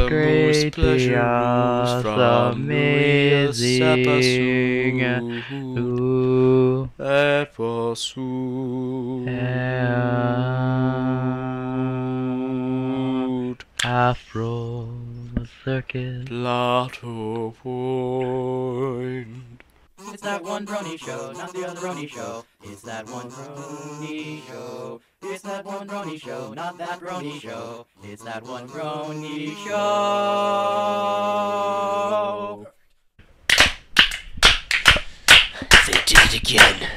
great chaos, amazing. Afro circus. Plateau Point. It's that one brony show, not the other brony show. It's that one brony show. It's that one brony show, not that brony show. It's that one brony show. They did it again.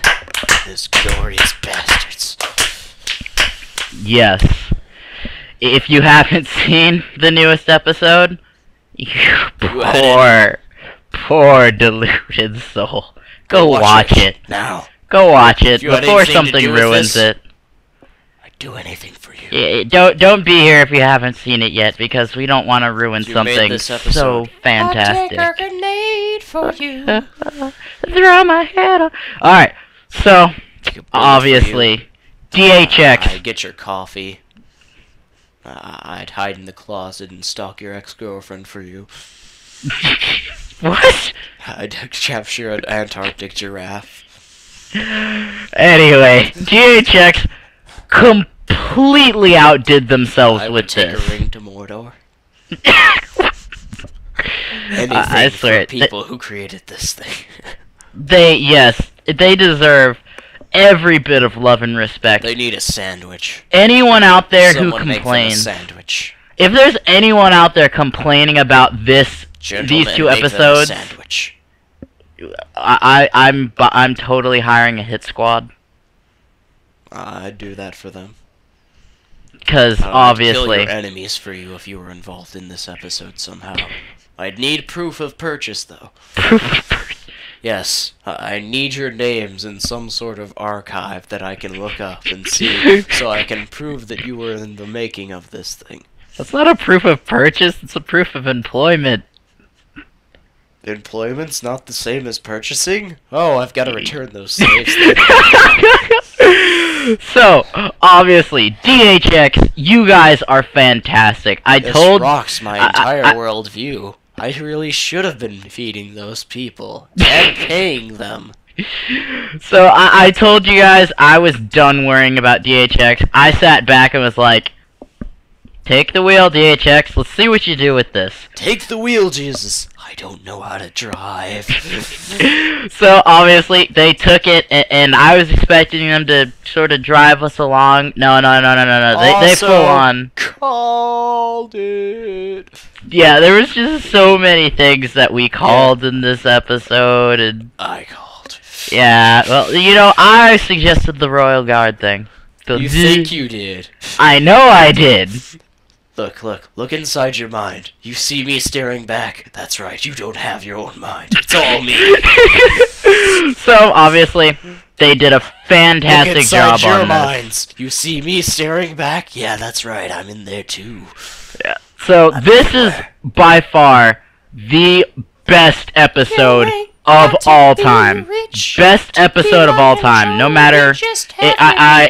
Those glorious bastards. Yes. If you haven't seen the newest episode, you poor deluded soul. Go watch it. Now. Go watch it before something ruins it. I'd do anything for you. Yeah, don't be here if you haven't seen it yet, because we don't want to ruin something so fantastic. I'll take a grenade for you. Throw my head on. Alright, so obviously DHX. I'd get your coffee. I'd hide in the closet and stalk your ex-girlfriend for you. What? I'd capture an Antarctic giraffe. Anyway, DHX completely outdid themselves with this. I would take a ring to Mordor. Anything I swear, for people who created this thing. They deserve every bit of love and respect. They need a sandwich. Anyone out there Someone who make complains, them a sandwich. if there's anyone out there complaining about these two episodes, sandwich. I'm totally hiring a hit squad. I'd do that for them. Because obviously, I'd kill your enemies for you if you were involved in this episode somehow. I'd need proof of purchase, though. Proof of purchase. Yes, I need your names in some sort of archive that I can look up and see, so I can prove that you were in the making of this thing. That's not a proof of purchase, it's a proof of employment. Employment's not the same as purchasing? Oh, I've got to return those slaves. So, obviously, DHX, you guys are fantastic. This rocks my entire worldview. I really should have been feeding those people and paying them. So I told you guys I was done worrying about DHX. I sat back and was like, take the wheel, DHX. Let's see what you do with this. Take the wheel, Jesus. I don't know how to drive. So obviously they took it, and I was expecting them to sort of drive us along. No. They full on called it. Yeah, there was just so many things that we called in this episode, and I called. Yeah, well, you know, I suggested the Royal Guard thing. You think you did? I know I did. Look inside your mind. You see me staring back. That's right, you don't have your own mind. It's all me. So, obviously, they did a fantastic job on your minds. You see me staring back? Yeah, that's right, I'm in there too. Yeah. So, this is by far the best episode of all time. Best episode of all time. No matter,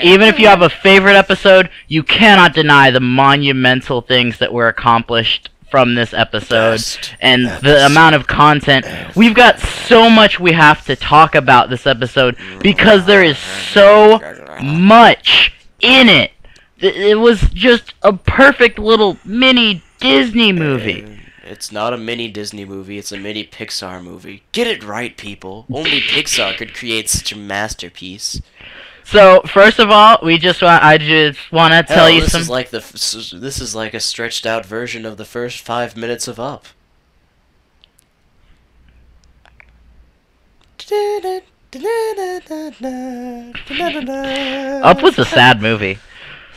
even if you have a favorite episode, you cannot deny the monumental things that were accomplished from this episode and the amount of content. We've got so much we have to talk about this episode because there is so much in it. It was just a perfect little mini Disney movie. It's not a mini Disney movie, it's a mini Pixar movie. Get it right, people. Only Pixar could create such a masterpiece. So, first of all, I just want to tell you this is like a stretched out version of the first 5 minutes of Up. Up was a sad movie.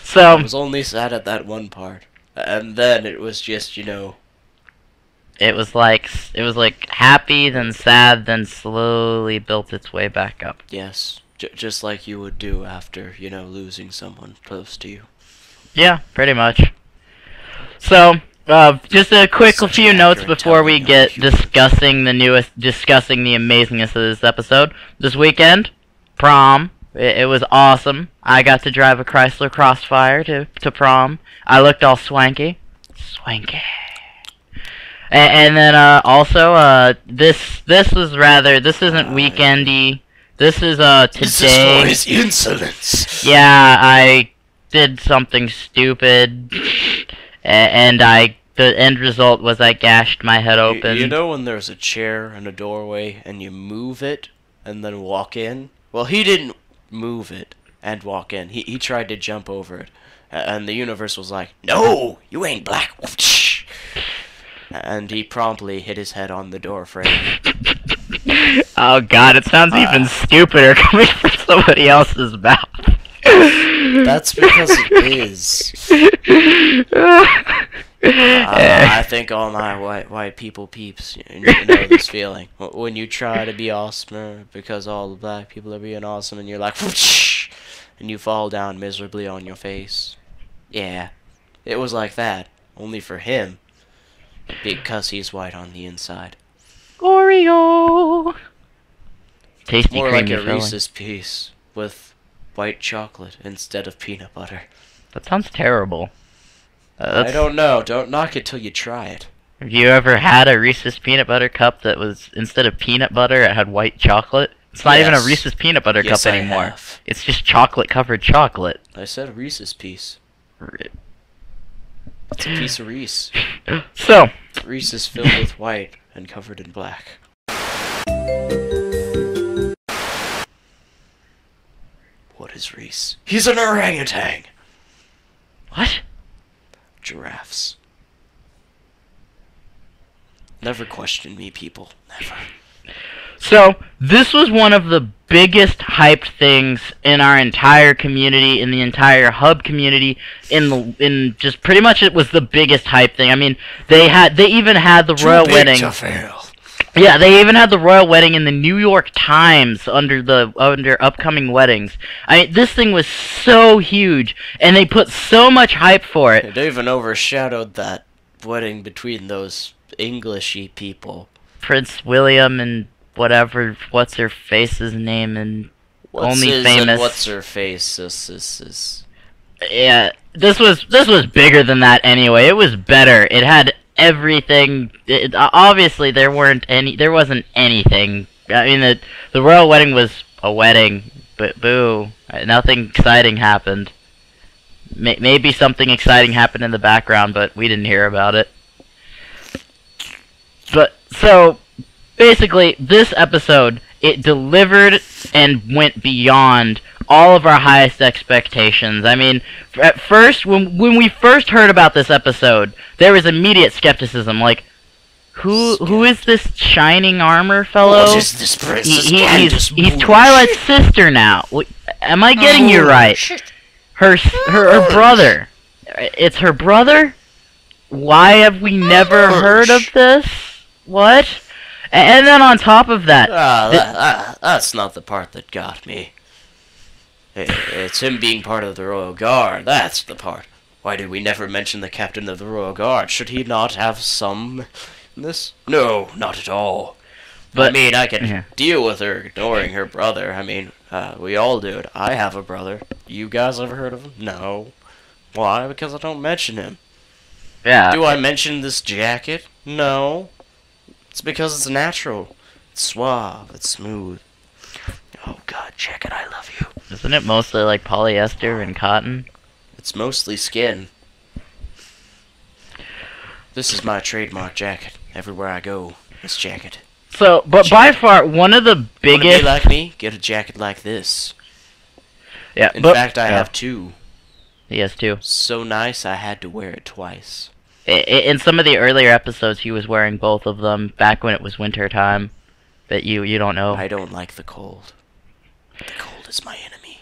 So it was only sad at that one part. And then it was just, you know, it was like happy, then sad, then slowly built its way back up. Yes, just like you would do after, you know, losing someone close to you. Yeah, pretty much. So, just a few notes before we get discussing the amazingness of this episode. This weekend, prom. It was awesome. I got to drive a Chrysler Crossfire to prom. I looked all swanky. Swanky. And then also this isn't weekendy. This is today. This is for his insolence. Yeah, I did something stupid, and the end result was I gashed my head open. You know when there's a chair in a doorway and you move it and then walk in? Well, he didn't move it and walk in. He tried to jump over it, and the universe was like, "No, you ain't black." And he promptly hit his head on the door frame. Oh God, it sounds even stupider coming from somebody else's mouth. That's because it is. I think all my white people peeps, you know this feeling. When you try to be awesomer because all the black people are being awesome and you're like, whoosh, and you fall down miserably on your face. Yeah, it was like that, only for him. Because he's white on the inside. Oreo! Tasty More creamy like a filling. Reese's piece with white chocolate instead of peanut butter. That sounds terrible. I don't know. Don't knock it till you try it. Have you ever had a Reese's peanut butter cup that was, instead of peanut butter, it had white chocolate? It's not even a Reese's peanut butter cup anymore. Have. It's just chocolate-covered chocolate. I said a Reese's piece. It's a piece of Reese. So, Reese is filled with white and covered in black. What is Reese? He's an orangutan! what? Giraffes. Never question me, people. Never. So, this was one of the biggest hyped things in our entire community, in the entire hub community, in just pretty much it was the biggest hype thing. I mean, they even had the royal wedding. To fail. Yeah, they even had the royal wedding in the New York Times under upcoming weddings. I mean, this thing was so huge, and they put so much hype for it. It even overshadowed that wedding between those Englishy people. Prince William and what's her face's name, and only famous. What's her face? This. Yeah, this was bigger than that anyway. It was better. It had everything. Obviously, there wasn't anything. I mean, the royal wedding was a wedding, but boo, nothing exciting happened. Maybe something exciting happened in the background, but we didn't hear about it. But so basically, this episode, it delivered and went beyond all of our highest expectations. I mean, at first, when we first heard about this episode, there was immediate skepticism, like, who is this shining armor fellow? What is this princess? He's Twilight's sister now. Am I getting you right? Her brother. It's her brother? Why have we never heard of this? What? And then on top of that... that's not the part that got me. It's him being part of the Royal Guard. That's the part. Why did we never mention the captain of the Royal Guard? Should he not have some in this? No, not at all. But I mean, I can deal with her ignoring her brother. I mean, we all do it. I have a brother. You guys ever heard of him? No. Why? Because I don't mention him. Yeah. Do I mention this jacket? No. It's because it's natural. It's suave. It's smooth. Oh God, jacket, I love you. Isn't it mostly like polyester and cotton? It's mostly skin. This is my trademark jacket. Everywhere I go, this jacket. So, but by far, one of the biggest... Wanna be like me? Get a jacket like this. Yeah, In fact, I have two. He has two. So nice, I had to wear it twice. In some of the earlier episodes, he was wearing both of them back when it was winter time. But you don't know. I don't like the cold. The cold is my enemy.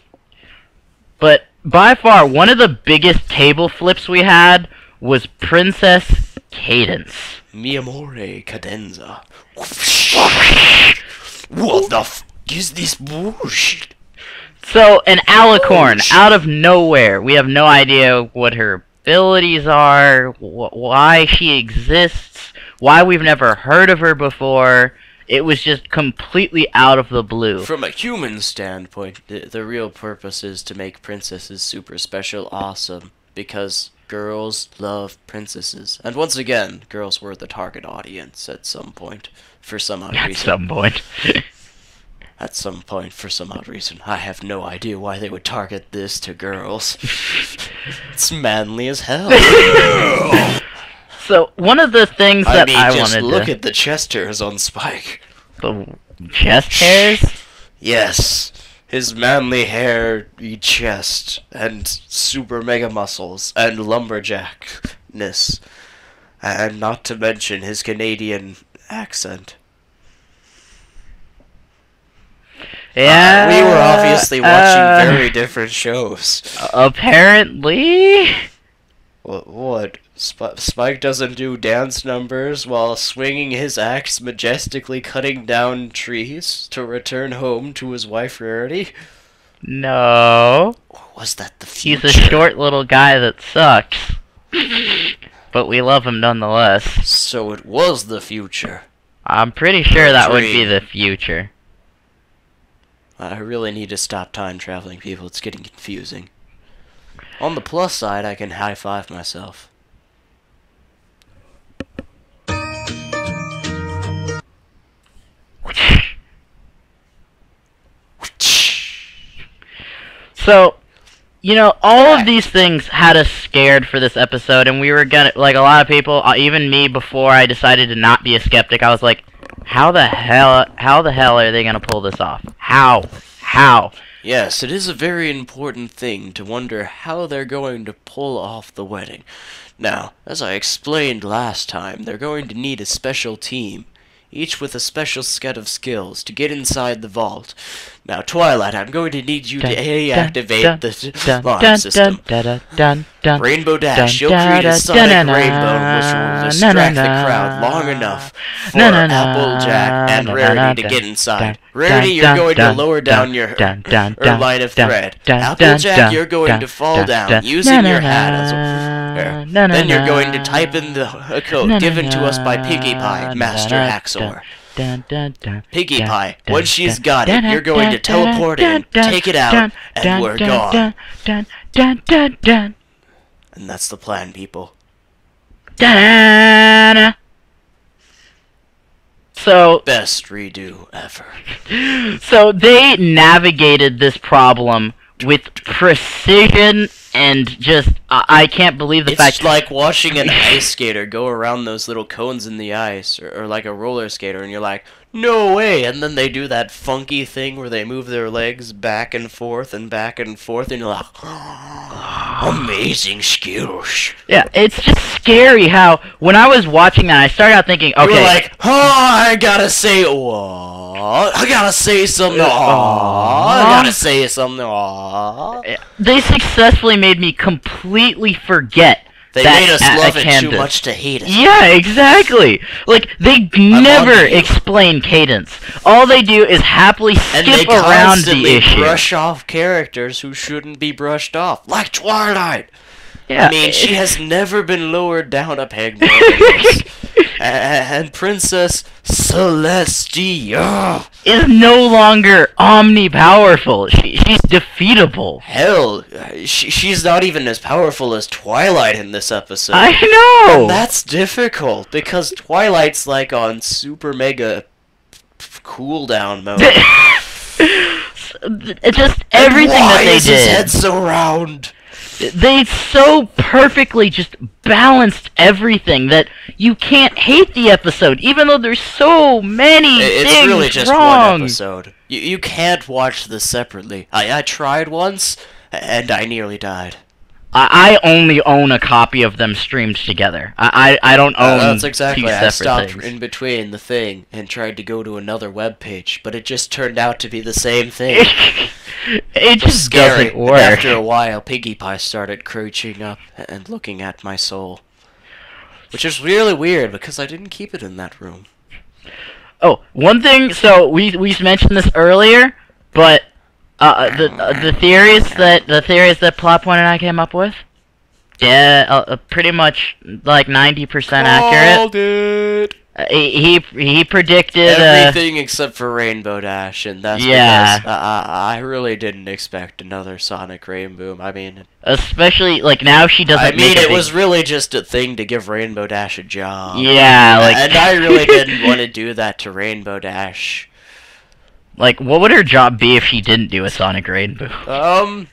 But by far, one of the biggest table flips we had was Princess Cadence. Mi amore cadenza. What the f is this bullshit? So, an alicorn, out of nowhere. We have no idea what her abilities are, why she exists, why we've never heard of her before. It was just completely out of the blue. From a human standpoint, the real purpose is to make princesses super special awesome, because girls love princesses. And once again, girls were the target audience at some point, for some odd reason. At some point. At some point, for some odd reason. I have no idea why they would target this to girls. It's manly as hell. So, one of the things that I wanted to... just look at the chest hairs on Spike. The chest hairs? Yes. His manly hairy chest, and super mega muscles, and lumberjackness. And not to mention his Canadian accent. Yeah. We were obviously watching very different shows. Apparently. What? Spike doesn't do dance numbers while swinging his axe, majestically cutting down trees to return home to his wife Rarity? No. Or was that the future? He's a short little guy that sucks. But we love him nonetheless. So it was the future. I'm pretty sure that would be the future. I really need to stop time traveling, people. It's getting confusing. On the plus side, I can high-five myself. So, you know, all of these things had us scared for this episode, and we were gonna, like a lot of people, even me, before I decided to not be a skeptic, I was like, how the hell are they gonna pull this off? How? Yes, it is a very important thing to wonder how they're going to pull off the wedding. Now, as I explained last time, they're going to need a special team, each with a special set of skills, to get inside the vault. Now, Twilight, I'm going to need you to deactivate the alarm system. Rainbow Dash, you'll create a sonic rainbow which will distract the crowd long enough for Applejack and Rarity to get inside. Rarity, you're going to lower down your line of thread. Applejack, you're going to fall down using your hat as a... Then you're going to type in the code given to us by Piggy Pie, Master Haxor. Piggy Pie, once she's got it, you're going to teleport in, take it out, and we're gone. And that's the plan, people. So best redo ever. So they navigated this problem with precision and just I can't believe the fact. It's like watching an ice skater go around those little cones in the ice, or like a roller skater, and you're like, no way! And then they do that funky thing where they move their legs back and forth, and you're like, amazing skills. Yeah, it's just scary how when I was watching that, I started out thinking, okay, you're like, I gotta say what? I gotta say something. I gotta say something. They successfully made me completely forget. They made us love it too much to hate it. Yeah, exactly. Like, they never explain cadence. All they do is happily skip around the issue. And they brush off characters who shouldn't be brushed off. Like Twilight! Yeah, I mean, she has never been lowered down a peg more than this. And Princess Celestia is no longer omnipowerful. She's defeatable. Hell, she's not even as powerful as Twilight in this episode. I know! And that's difficult, because Twilight's like on super mega cooldown mode. It's just everything that they did. Why is his head so round? They so perfectly just balanced everything that you can't hate the episode, even though there's so many things wrong. It's really just one episode. You can't watch this separately. I tried once, and I nearly died. I only own a copy of them streamed together. I don't own that's exactly. two separate I stopped things. In between the thing and tried to go to another web page, but it just turned out to be the same thing. It just scary. doesn't work. And after a while, Piggy Pie started crouching up and looking at my soul, which is really weird because I didn't keep it in that room. Oh, one thing. So we mentioned this earlier, but the theories that Plot Point and I came up with, yeah, pretty much like 90% accurate. He predicted everything except for Rainbow Dash, and that's because I really didn't expect another Sonic Rainboom. I mean, especially like now she doesn't. I mean, it was really just a thing to give Rainbow Dash a job. Yeah, like, and I really didn't want to do that to Rainbow Dash. Like, what would her job be if she didn't do a Sonic Rainboom?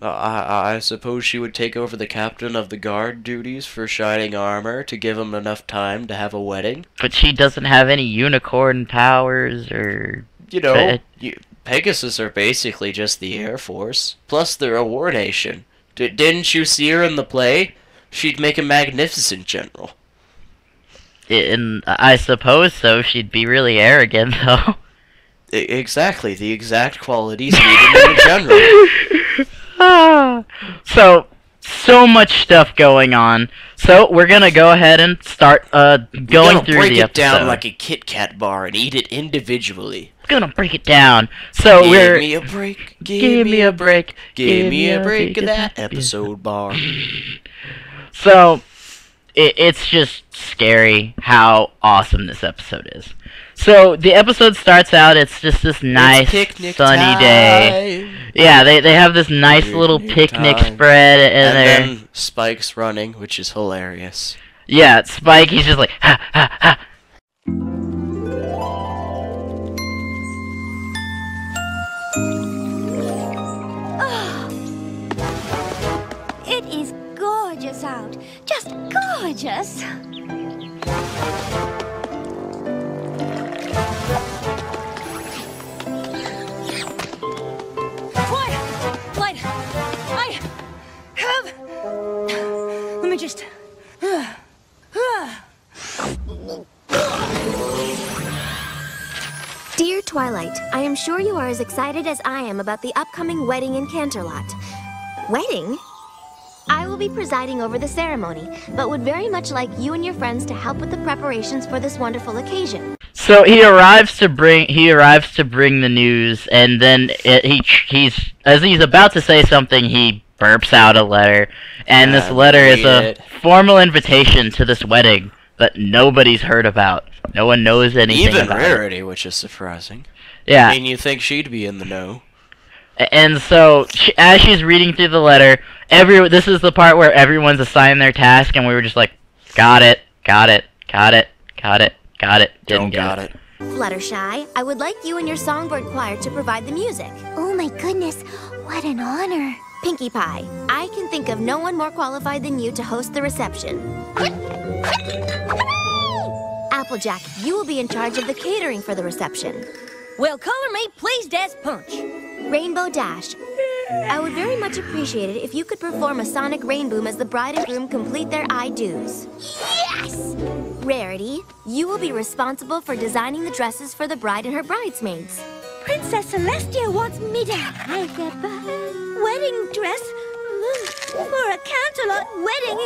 I suppose she would take over the captain of the guard duties for Shining Armor to give him enough time to have a wedding. But she doesn't have any unicorn powers or... You know, Pegasus are basically just the Air Force. Plus, they're a war nation. Didn't you see her in the play? She'd make a magnificent general. And I suppose so. She'd be really arrogant, though. Exactly, the exact qualities needed in a general. So much stuff going on. So we're gonna go ahead and start going through the episode. Break it down like a Kit Kat bar and eat it individually. Gonna break it down. So give me a break. Give me a break. Give me a break of that episode bar. So it's just scary how awesome this episode is. So the episode starts out, it's just this nice sunny day. Yeah, they have this nice little picnic spread and then Spike's running, which is hilarious. Yeah, Spike, he's just like ha ha ha. Oh, it is gorgeous out. Just gorgeous. Let me just... Dear Twilight, I am sure you are as excited as I am about the upcoming wedding in Canterlot. Wedding? I will be presiding over the ceremony, but would very much like you and your friends to help with the preparations for this wonderful occasion. So he arrives to bring the news, and then he's as he's about to say something, he burps out a letter, and this letter is a formal invitation to this wedding that nobody's heard about. No one knows anything about it. Even Rarity, which is surprising. Yeah. I mean, you think she'd be in the know. And so, as she's reading through the letter, this is the part where everyone's assigned their task, and we were just like, got it, got it, got it, got it, got it, didn't get it. Fluttershy, I would like you and your songbird choir to provide the music. Oh my goodness, what an honor. Pinkie Pie, I can think of no one more qualified than you to host the reception. Applejack, you will be in charge of the catering for the reception. Well, color me pleased as punch. Rainbow Dash, I would very much appreciate it if you could perform a Sonic Rainboom as the bride and groom complete their I-do's. Yes! Rarity, you will be responsible for designing the dresses for the bride and her bridesmaids. Princess Celestia wants me to make a wedding dress for a Canterlot wedding.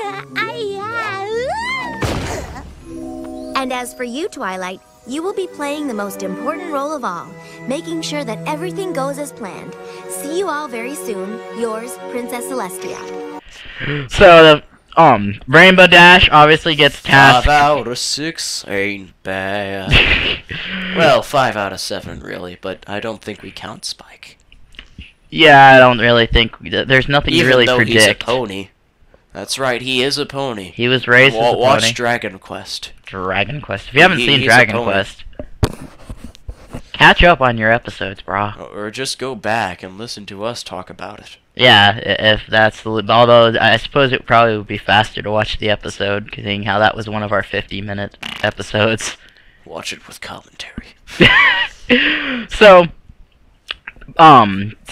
And as for you, Twilight, you will be playing the most important role of all, making sure that everything goes as planned. See you all very soon. Yours, Princess Celestia. So, Rainbow Dash obviously gets tasked. 5 out of 6 ain't bad. Well, 5 out of 7, really, but I don't think we count Spike. Yeah, I don't really think... There's nothing to really predict. Even though he's a pony. That's right, he is a pony. He was raised as a pony. Watch Dragon Quest. Dragon Quest. If you haven't seen Dragon Quest, catch up on your episodes, brah. Or just go back and listen to us talk about it. Yeah, if that's the... Although, I suppose it probably would be faster to watch the episode, seeing how that was one of our 50-minute episodes. Watch it with commentary. So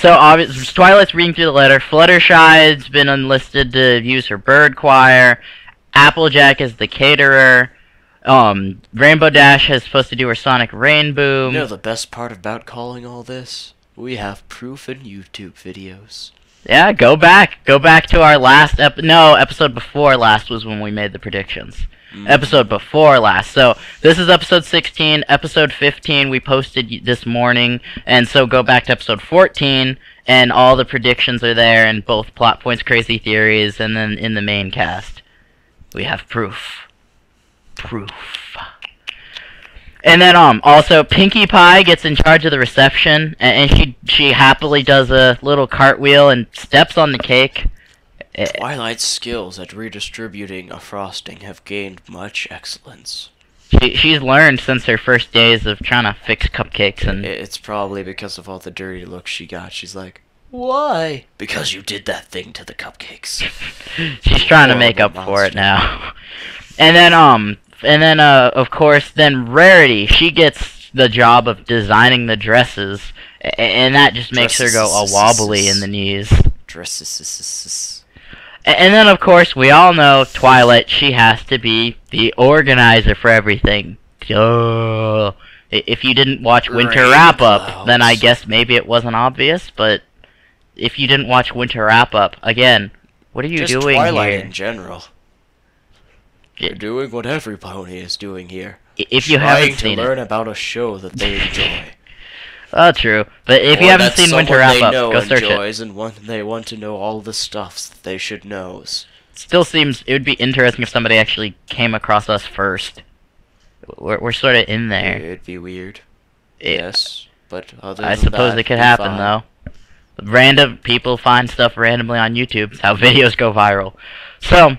obviously, Twilight's reading through the letter. Fluttershy's been enlisted to use her bird choir. Applejack is the caterer. Rainbow Dash is supposed to do her Sonic Rainboom. You know the best part about calling all this? We have proof in YouTube videos. Yeah, go back to our last episode before last was when we made the predictions. Episode before last. So this is episode 16. Episode 15 we posted this morning, and so go back to episode 14, and all the predictions are there, and both plot points, crazy theories, and then in the main cast we have proof. And then also Pinkie Pie gets in charge of the reception, and she happily does a little cartwheel and steps on the cake. Twilight's skills at redistributing a frosting have gained much excellence. She's learned since her first days of trying to fix cupcakes, and It's probably because of all the dirty looks she got. She's like, why? Because you did that thing to the cupcakes. she's trying to make up for it now. And then of course, then Rarity, she gets the job of designing the dresses, and that just makes her go all wobbly in the knees. Dresses. And then, of course, we all know Twilight, she has to be the organizer for everything. Duh. If you didn't watch Winter Wrap-Up, then I guess maybe it wasn't obvious, but if you didn't watch Winter Wrap-Up, again, what are you Just doing Twilight here? in general. You're doing what every pony is doing here. If you haven't seen trying to learn about a show that they enjoy. Oh, true. But if you haven't seen Winter Wrap-Up, go search it. And they want to know all the stuffs that they should know. Still seems it would be interesting if somebody actually came across us first. We're sort of in there. It'd be weird. Yes, but other I than suppose that, it could be happen fine. though. Random people find stuff randomly on YouTube. It's how videos go viral. So,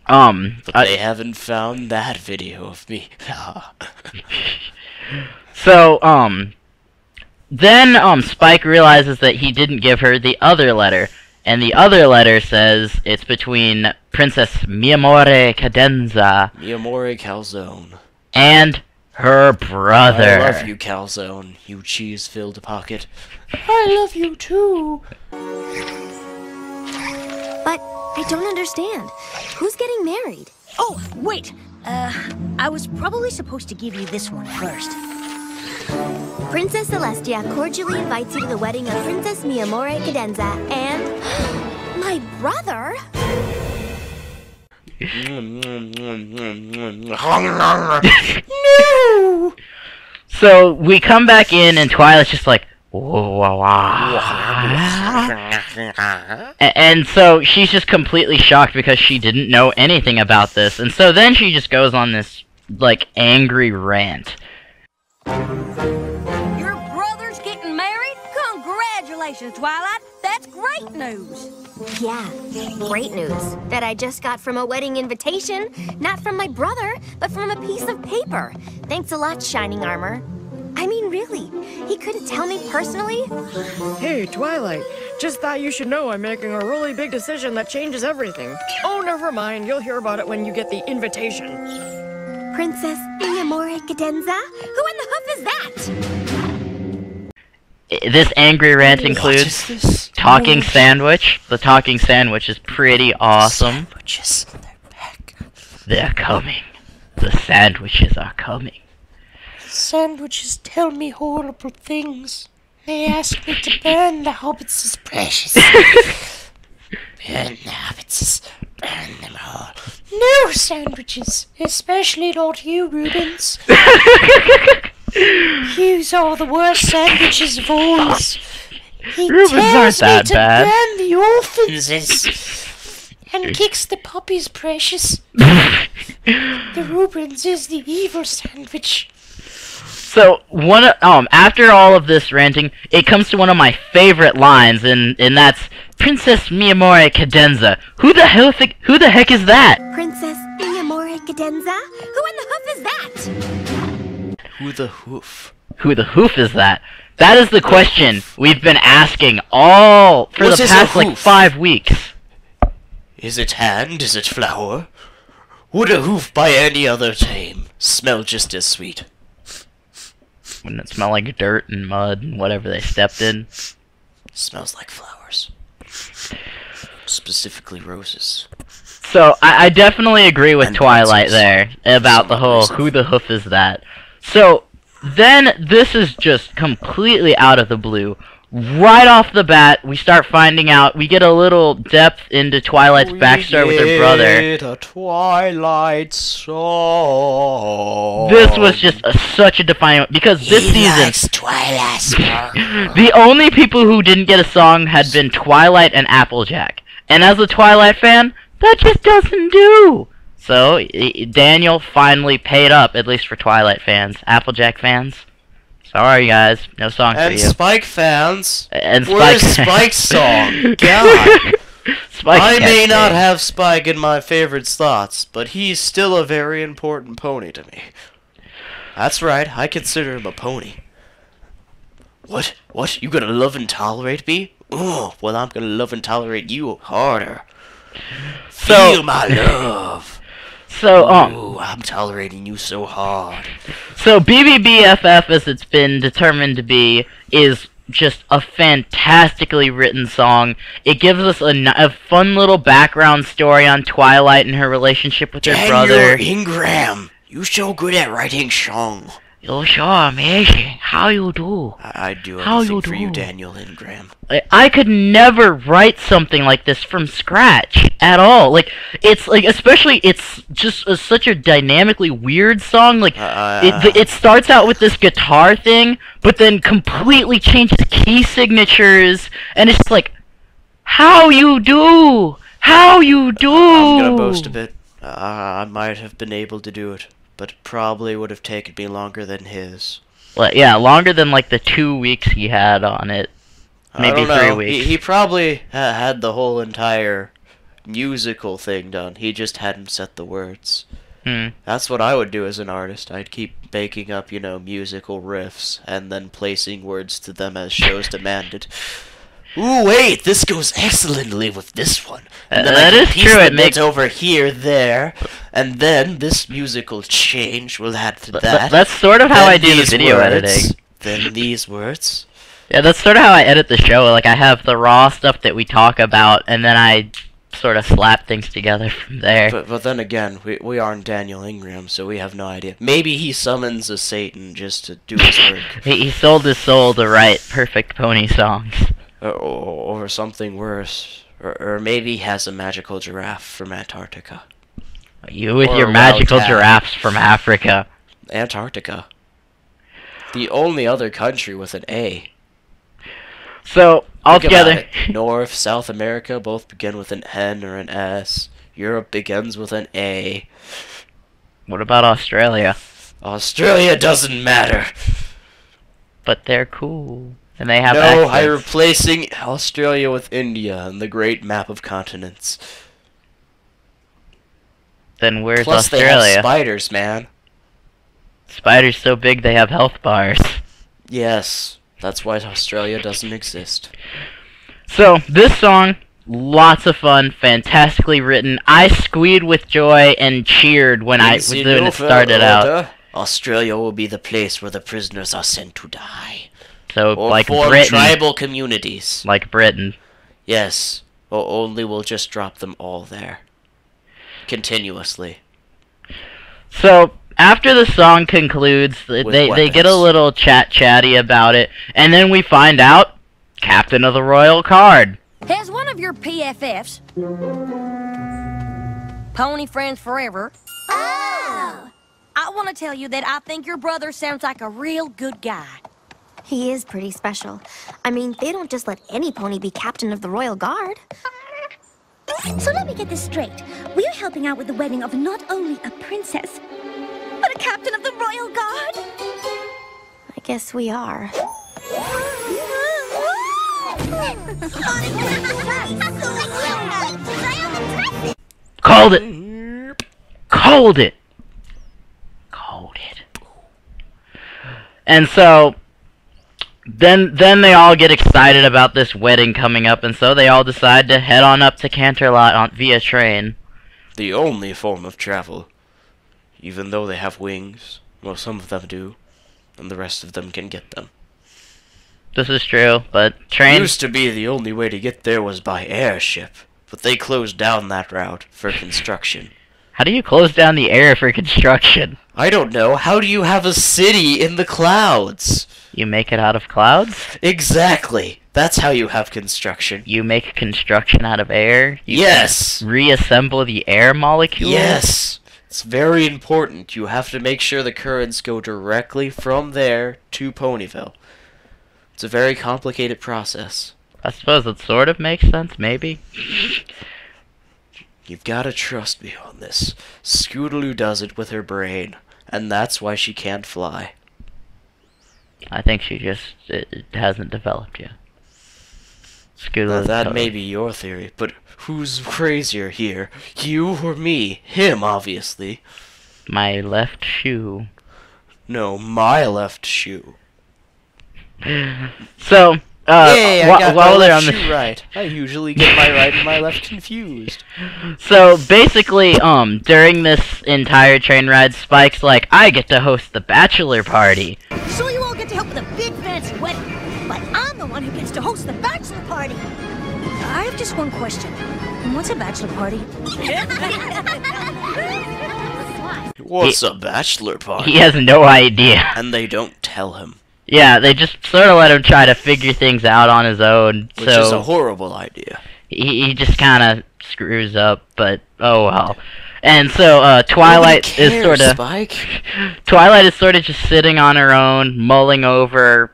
But they haven't found that video of me. So, then Spike realizes that he didn't give her the other letter, and the other letter says it's between Princess Mi Amore Cadenza Mi amore calzone. and her brother. I love you, calzone, you cheese-filled pocket. I love you too. But I don't understand. Who's getting married? Oh, wait. I was probably supposed to give you this one first. Princess Celestia cordially invites you to the wedding of Princess Mi Amore Cadenza and my brother. No! So we come back in, and Twilight's just like, whoa, and so she's just completely shocked because she didn't know anything about this, and so then she just goes on this like angry rant. Your brother's getting married? Congratulations, Twilight. That's great news. Yeah, great news that I just got from a wedding invitation, not from my brother, but from a piece of paper. Thanks a lot, Shining Armor. I mean, really, he couldn't tell me personally? Hey, Twilight, just thought you should know I'm making a really big decision that changes everything. Oh, never mind, you'll hear about it when you get the invitation. Princess Mi Amore Cadenza? Who in the hoof is that? This angry rant includes Talking Sandwich. The Talking Sandwich is pretty awesome. Sandwiches, they're back. They're coming. The sandwiches are coming. Sandwiches tell me horrible things. They ask me to burn the hobbits' precious. Burn the hobbits, burn them all. No sandwiches, especially not you, Rubens. Yous are the worst sandwiches of all. He Rubens tells aren't that me to bad. burn the orphans and kicks the puppies precious. The Rubens is the evil sandwich. So after all of this ranting, it comes to one of my favorite lines, and that's Princess Mi Amore Cadenza. Who the heck is that? Princess Mi Amore Cadenza? Who in the hoof is that? Who the hoof? Who the hoof is that? That is the question we've been asking all for What the is a past like hoof? 5 weeks. Is it hand? Is it flower? Would a hoof by any other name smell just as sweet? Wouldn't it smell like dirt and mud and whatever they stepped in? Smells like flowers. Specifically roses. So I definitely agree with And Twilight pretzels. there about the Somewhat whole recent. who the hoof is that. So then this is just completely out of the blue. Right off the bat, we start finding out, we get a little depth into Twilight's backstory with her brother. A Twilight song. This was just such a defining, because this season, Twilight. the only people who didn't get a song had been Twilight and Applejack. And as a Twilight fan, that just doesn't do. So, Daniel finally paid up, at least for Twilight fans. Applejack fans, sorry guys, no song for you. And Spike fans, And where's Spike Spike's song? God. Spike I may can't not sing. have Spike in my favorite slots, but he's still a very important pony to me. That's right, I consider him a pony. What? What? You gonna love and tolerate me? Oh, well, I'm gonna love and tolerate you harder. Feel my love. So, Ooh, I'm tolerating you so hard. So BBBFF, as it's been determined to be, is just a fantastically written song. It gives us a fun little background story on Twilight and her relationship with her brother. Ingram, you so good at writing song. You're so amazing. How you do? I'd do How anything you for you, do? Daniel Ingram. I could never write something like this from scratch at all. Like, it's like, especially, it's just such a dynamically weird song. Like, it starts out with this guitar thing, but then completely changes key signatures, and it's like, how you do? How you do? I'm gonna boast a bit. I might have been able to do it, but it probably would have taken me longer than his. Well, yeah, longer than like the 2 weeks he had on it. Maybe I don't 3 know. weeks. He probably had the whole entire musical thing done. He just hadn't set the words. That's what I would do as an artist. I'd keep baking up, you know, musical riffs and then placing words to them as shows demanded. Ooh, wait, this goes excellently with this one. And then That I can is piece true, the it makes- bit over here, there, and then this musical change will add to that. That's sort of how Then I do the these video words, editing. Then these words. Yeah, that's sort of how I edit the show. Like, I have the raw stuff that we talk about, and then I sort of slap things together from there. But then again, we aren't Daniel Ingram, so we have no idea. Maybe he summons a Satan just to do his work. He sold his soul to write perfect pony songs. Or something worse. Or maybe he has a magical giraffe from Antarctica. You with Or your a magical wild cat. giraffes from Africa. Antarctica. The only other country with an A. So, Think about altogether... it. North, South America both begin with an N or an S. Europe begins with an A. What about Australia? Australia doesn't matter. But they're cool. And they have No, accents. I'm replacing Australia with India and the great map of continents. Then where's Plus they Australia? have spiders, man. Spiders so big they have health bars. Yes, that's why Australia doesn't exist. So, this song, lots of fun, fantastically written. I squealed with joy and cheered when it started out. Australia will be the place where the prisoners are sent to die. So, Or like form Britain. tribal communities. Like Britain. Yes, or only we'll just drop them all there. Continuously. So, after the song concludes, they get a weapons. little chatty about it, and then we find out Captain of the Royal Card. Has one of your PFFs, Pony Friends Forever, I want to tell you that I think your brother sounds like a real good guy. He is pretty special. I mean, they don't just let any pony be captain of the Royal Guard. So let me get this straight. We're helping out with the wedding of not only a princess, but a captain of the Royal Guard. I guess we are. Called it! Called it! Called it. And so, then they all get excited about this wedding coming up, and so they all decide to head on up to Canterlot via train. The only form of travel. Even though they have wings. Well, some of them do. And the rest of them can get them. This is true, but train... Used to be the only way to get there was by airship. But they closed down that route for construction. How do you close down the air for construction? I don't know. How do you have a city in the clouds? You make it out of clouds? Exactly. That's how you have construction. You make construction out of air? You Yes. reassemble the air molecules? Yes. It's very important. You have to make sure the currents go directly from there to Ponyville. It's a very complicated process. I suppose it sort of makes sense, maybe. You've gotta trust me on this. Scootaloo does it with her brain, and that's why she can't fly. I think she just it hasn't developed yet. Now, that may be your theory, but who's crazier here? You or me? Him, obviously. My left shoe. No, my left shoe. So, Yay, I got my while they're left on shoe right. I usually get my right and my left confused. So basically, during this entire train ride, Spike's like, I get to host the bachelor party. So you all get to help with a big fancy wedding, but I'm the one who gets to host the bachelor party. I have just one question. What's a bachelor party? What's a bachelor party? He has no idea. And they don't tell him. Yeah, they just sort of let him try to figure things out on his own. Which is a horrible idea. He just kind of screws up, but oh well. And so Twilight is sort of Twilight is sort of just sitting on her own, mulling over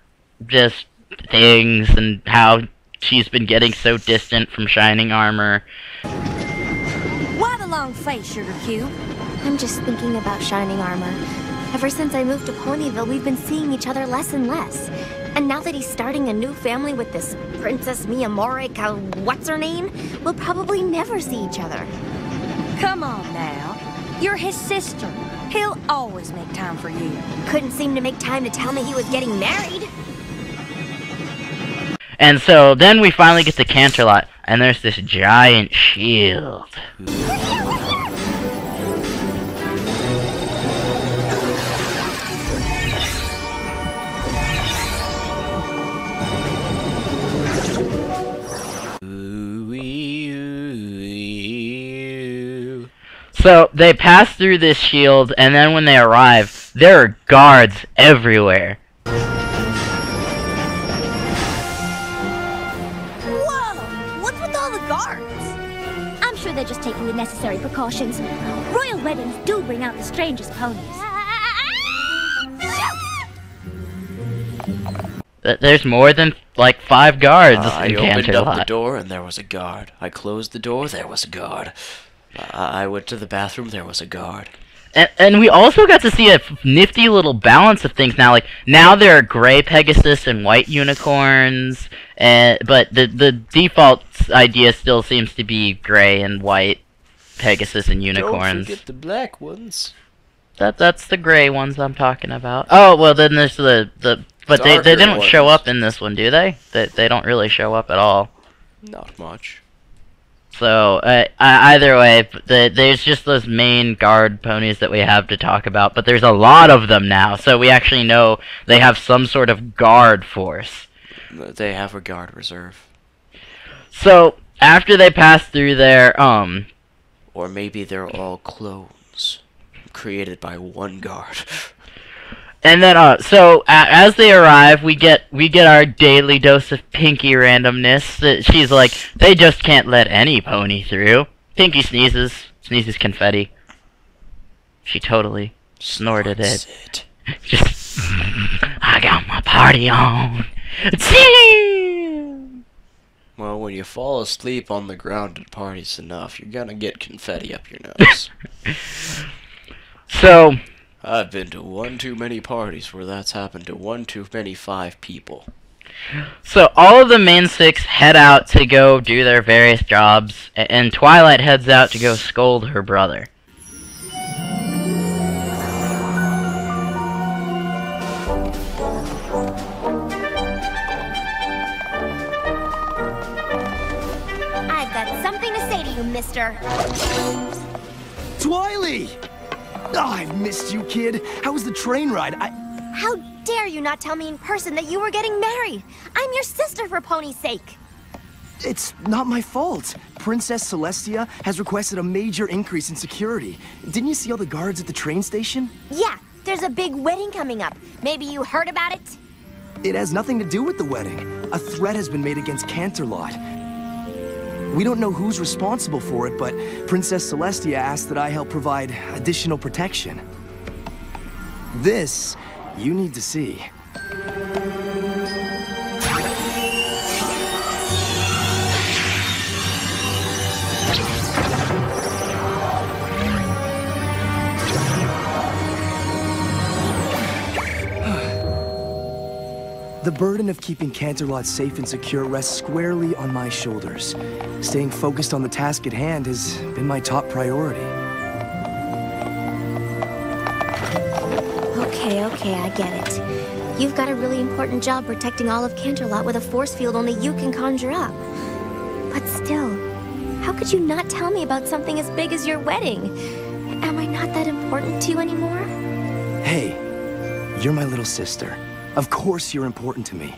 just things and how she's been getting so distant from Shining Armor. Why the long face, Sugar Cube? I'm just thinking about Shining Armor. Ever since I moved to Ponyville, we've been seeing each other less and less. And now that he's starting a new family with this Princess Miyamori, what's her name? We'll probably never see each other. Come on now. You're his sister. He'll always make time for you. Couldn't seem to make time to tell me he was getting married. And so then we finally get to Canterlot, and there's this giant shield. So they pass through this shield, and then when they arrive, there are guards everywhere. Whoa! What's with all the guards? I'm sure they're just taking the necessary precautions. Royal weddings do bring out the strangest ponies. There's more than, like, 5 guards in I opened Canterlot. up the door, and there was a guard. I closed the door, there was a guard. I went to the bathroom, there was a guard. And we also got to see a nifty little balance of things now. Like, now there are gray Pegasus and white unicorns, but the default idea still seems to be gray and white Pegasus and unicorns. Don't forget the black ones. That's the gray ones I'm talking about. Oh, well, then there's but they didn't show up in this one, do they? They don't really show up at all. Not much. So, either way, there's just those main guard ponies that we have to talk about, but there's a lot of them now, so we actually know they have some sort of guard force. They have a guard reserve. So, after they pass through there, Or maybe they're all clones, created by one guard. And then, as they arrive, we get our daily dose of Pinky randomness. She's like, they just can't let any pony through. Pinky sneezes confetti. She totally snorted it. Just, I got my party on. Well, when you fall asleep on the ground at parties enough, you're gonna get confetti up your nose. So, I've been to one too many parties where that's happened to one too many 5 people. So all of the main 6 head out to go do their various jobs, and Twilight heads out to go scold her brother. I've got something to say to you, mister. Twily! Oh, I've missed you, kid. How was the train ride? How dare you not tell me in person that you were getting married? I'm your sister for Pony's sake. It's not my fault. Princess Celestia has requested a major increase in security. Didn't you see all the guards at the train station? Yeah, there's a big wedding coming up. Maybe you heard about it? It has nothing to do with the wedding. A threat has been made against Canterlot. We don't know who's responsible for it, but Princess Celestia asked that I help provide additional protection. This, you need to see. burden of keeping Canterlot safe and secure rests squarely on my shoulders. Staying focused on the task at hand has been my top priority. Okay, I get it. You've got a really important job protecting all of Canterlot with a force field only you can conjure up. But still, how could you not tell me about something as big as your wedding? Am I not that important to you anymore? Hey, you're my little sister. Of course you're important to me.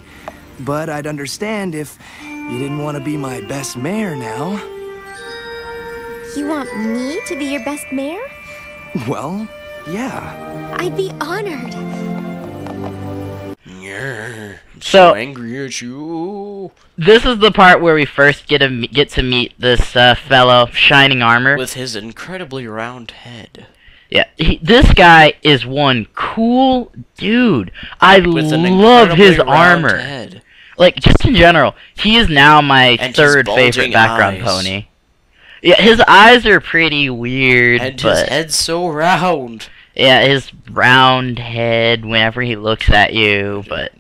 But I'd understand if you didn't want to be my best mare now. You want me to be your best mare? Well, yeah. I'd be honored. Yeah, I'm So angry at you. this is the part where we first get to meet this fellow, Shining Armor. With his incredibly round head. Yeah, this guy is one cool dude. I With an love his incredibly round armor. head. Like, just in general, he is now my And his third favorite bulging background eyes. pony. Yeah, his eyes are pretty weird, And but his head's so round. yeah, his round head whenever he looks at you, but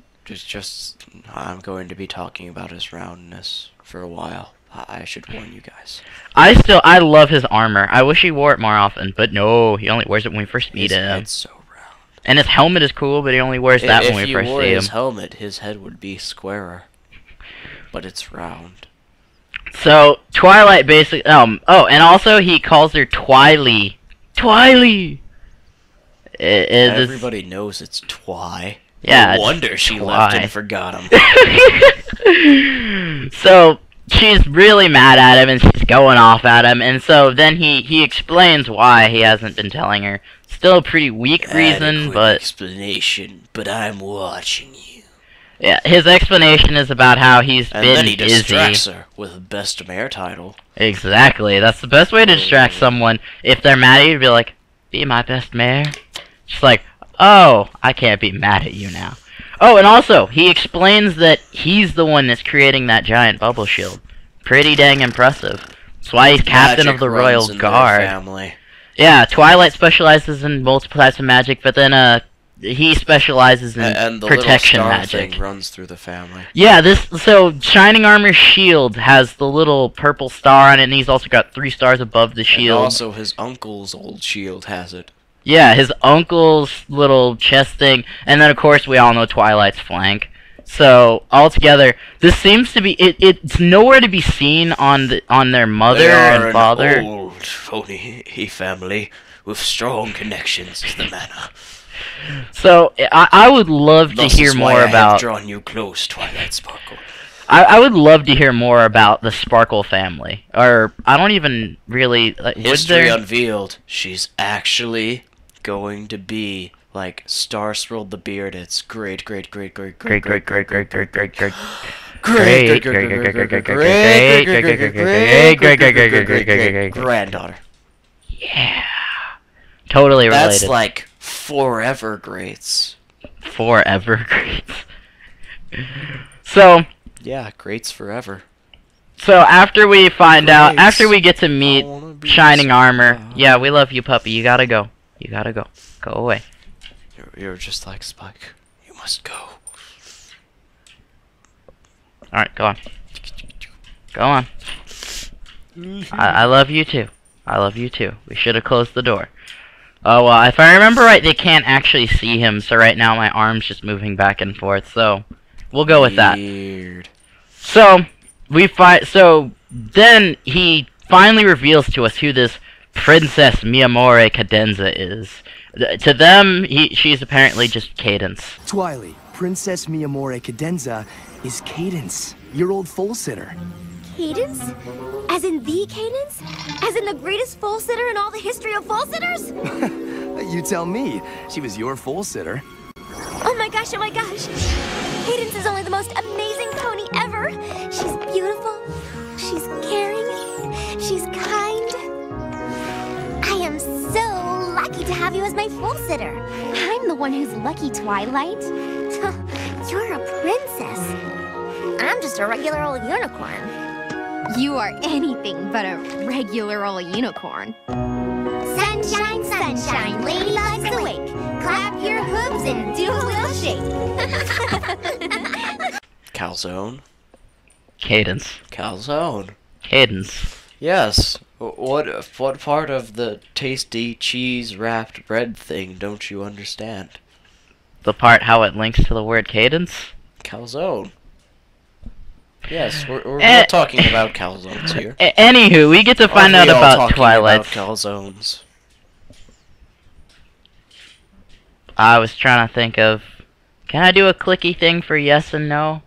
I'm going to be talking about his roundness for a while. I should warn you guys. I love his armor. I wish he wore it more often, but no, he only wears it when we first meet His him. head's so round. And his helmet is cool, but he only wears that when we If first he wore see his him. helmet, his head would be squarer. But it's round. So, Twilight basically, and also he calls her Twily. Twily! Everybody knows it's Twy. Yeah, No wonder she left and forgot him. So, she's really mad at him, and she's going off at him, and so then he explains why he hasn't been telling her. Still a pretty weak reason, Adequate but explanation, but I'm watching you. yeah, his explanation is about how he's And been then he busy. distracts her with a best mare title. Exactly, that's the best way to distract someone. If they're mad at you, be like, be my best mare. Just like, oh, I can't be mad at you now. Oh, and also, he explains that he's the one that's creating that giant bubble shield. Pretty dang impressive. That's why he's captain of the Royal Guard. Family. Yeah, Twilight specializes in multiple types of magic, but then he specializes in And the protection little star magic. thing runs through the family. Yeah, so Shining Armor's shield has the little purple star on it, and he's also got 3 stars above the And shield. also his uncle's old shield has it. Yeah, his uncle's little chest thing, and then of course we all know Twilight's flank. So altogether, this seems to be it's nowhere to be seen on their mother They are and father. an old phony family with strong connections to the manor. So I would love Thus to hear is why more I have about. drawn you close, Twilight Sparkle. I would love to hear more about the Sparkle family, or I don't even really like. History unveiled. She's actually going to be like Star Swirled the Bearded's great great great great great great great great great great great great granddaughter. Yeah, totally related. That's like forever greats. Forever greats. So yeah, greats forever. So after we find out, after we get to meet Shining Armor, yeah, we love you, puppy. You gotta go. You gotta go. Go away. You're just like Spike. You must go. Alright, go on. Go on. I love you too. I love you too. We should have closed the door. Oh, well, if I remember right, they can't actually see him, so right now my arm's just moving back and forth, so we'll go with that. Weird. So, then he finally reveals to us who this Princess Miyamore Cadenza is. To them, she's apparently just Cadence. Twilight, Princess Miyamore Cadenza is Cadence, your old foal sitter. Cadence? As in the Cadence? As in the greatest foal sitter in all the history of foal sitters? You tell me. She was your foal sitter. Oh my gosh, oh my gosh. Cadence is only the most amazing pony ever. She's beautiful. She's caring. She's kind. I am so lucky to have you as my foal sitter. I'm the one who's lucky, Twilight. You're a princess. I'm just a regular old unicorn. You are anything but a regular old unicorn. Sunshine, sunshine, ladybugs awake. Clap your hooves and do a little shake. Calzone. Cadence. Calzone. Cadence. Yes. What part of the tasty cheese-wrapped bread thing don't you understand? The part how it links to the word cadence? Calzone. Yes, we're not talking about calzones here. Anywho, we get to find out about Twilight. About calzones. I was trying to think of... Can I do a clicky thing for yes and no?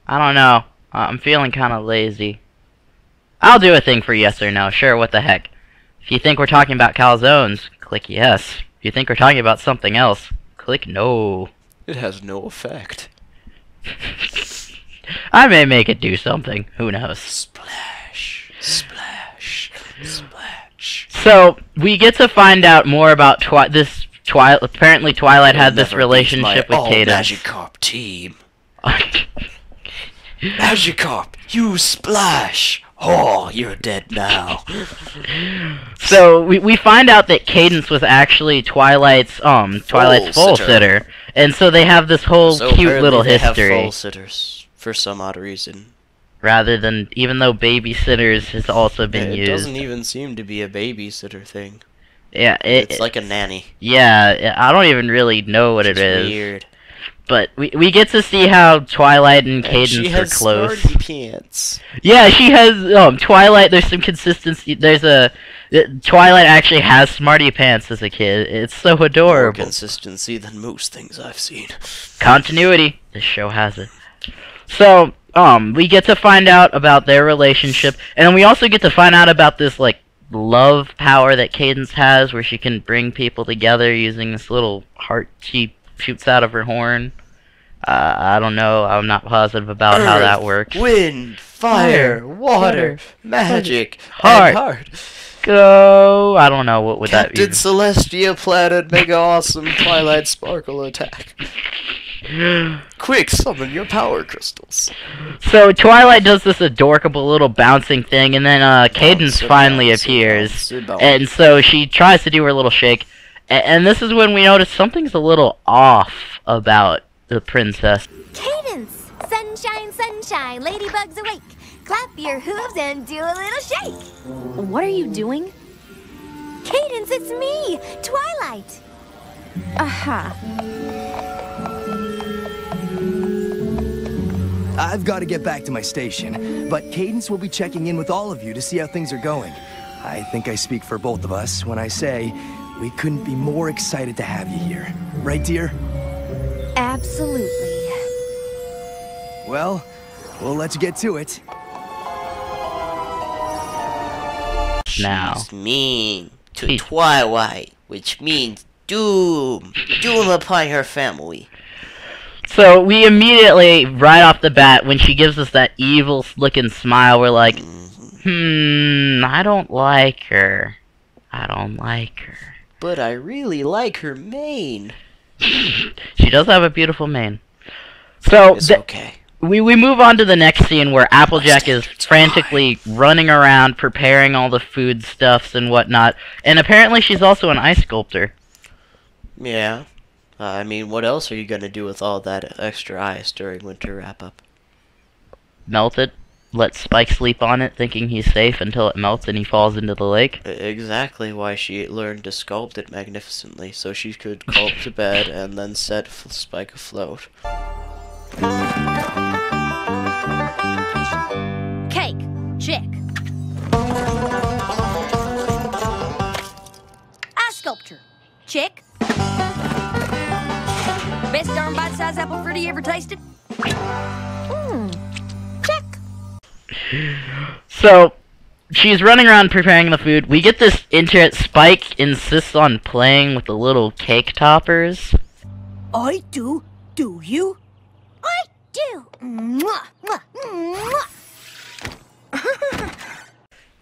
I don't know. I'm feeling kind of lazy. I'll do a thing for yes or no. Sure, what the heck. If you think we're talking about calzones, click yes. If you think we're talking about something else, click no. It has no effect. I may make it do something. Who knows? Splash. Splash. Splash. So, we get to find out more about apparently Twilight had this relationship with Cadence. Magikarp team. Magikarp, you splash! Oh, you're dead now. So we find out that Cadence was actually Twilight's foal sitter, and so they have this whole cute little history. Have foal sitters for some odd reason. Rather than, even though babysitters has also been used. It doesn't even seem to be a babysitter thing. Yeah, it's like a nanny. Yeah, I don't even really know what it is. Weird. But we get to see how Twilight and Cadence are close. She has smarty pants. Yeah, she has Twilight. There's some consistency. Twilight actually has smarty pants as a kid. It's so adorable. More consistency than most things I've seen. Continuity. This show has it. So we get to find out about their relationship, and then we also get to find out about this like love power that Cadence has, where she can bring people together using this little heart she shoots out of her horn. I don't know. I'm not positive about how that works. Wind, fire, water, magic, heart. Go. I don't know what would that be. Captain Celestia planted mega awesome Twilight Sparkle attack. Quick, summon your power crystals. So Twilight does this adorable little bouncing thing, and then Cadence finally appears, and so she tries to do her little shake, and this is when we notice something's a little off about the princess. Cadence! Sunshine, sunshine, ladybugs awake. Clap your hooves and do a little shake. What are you doing? Cadence, it's me, Twilight. Aha. I've got to get back to my station, but Cadence will be checking in with all of you to see how things are going. I think I speak for both of us when I say we couldn't be more excited to have you here. Right, dear? Absolutely. Well, let's get to it. Now. She's mean to Twilight, which means doom. Doom upon her family. So we immediately, right off the bat, when she gives us that evil-looking smile, we're like, I don't like her. I don't like her. But I really like her mane. She does have a beautiful mane. So it's okay. We move on to the next scene where Applejack is frantically running around preparing all the foodstuffs and whatnot, and apparently she's also an ice sculptor. Yeah. I mean, what else are you gonna do with all that extra ice during winter wrap-up? Melt it, let Spike sleep on it, thinking he's safe until it melts and he falls into the lake. Exactly why she learned to sculpt it magnificently, so she could crawl up to bed and then set Spike afloat. Cake. Check. Ice sculpture. Check. Best darn bite-sized apple fritter you ever tasted? Check. So, she's running around preparing the food. We get this Spike insists on playing with the little cake toppers. I do. Do you? I do. Mwah, mwah, mwah.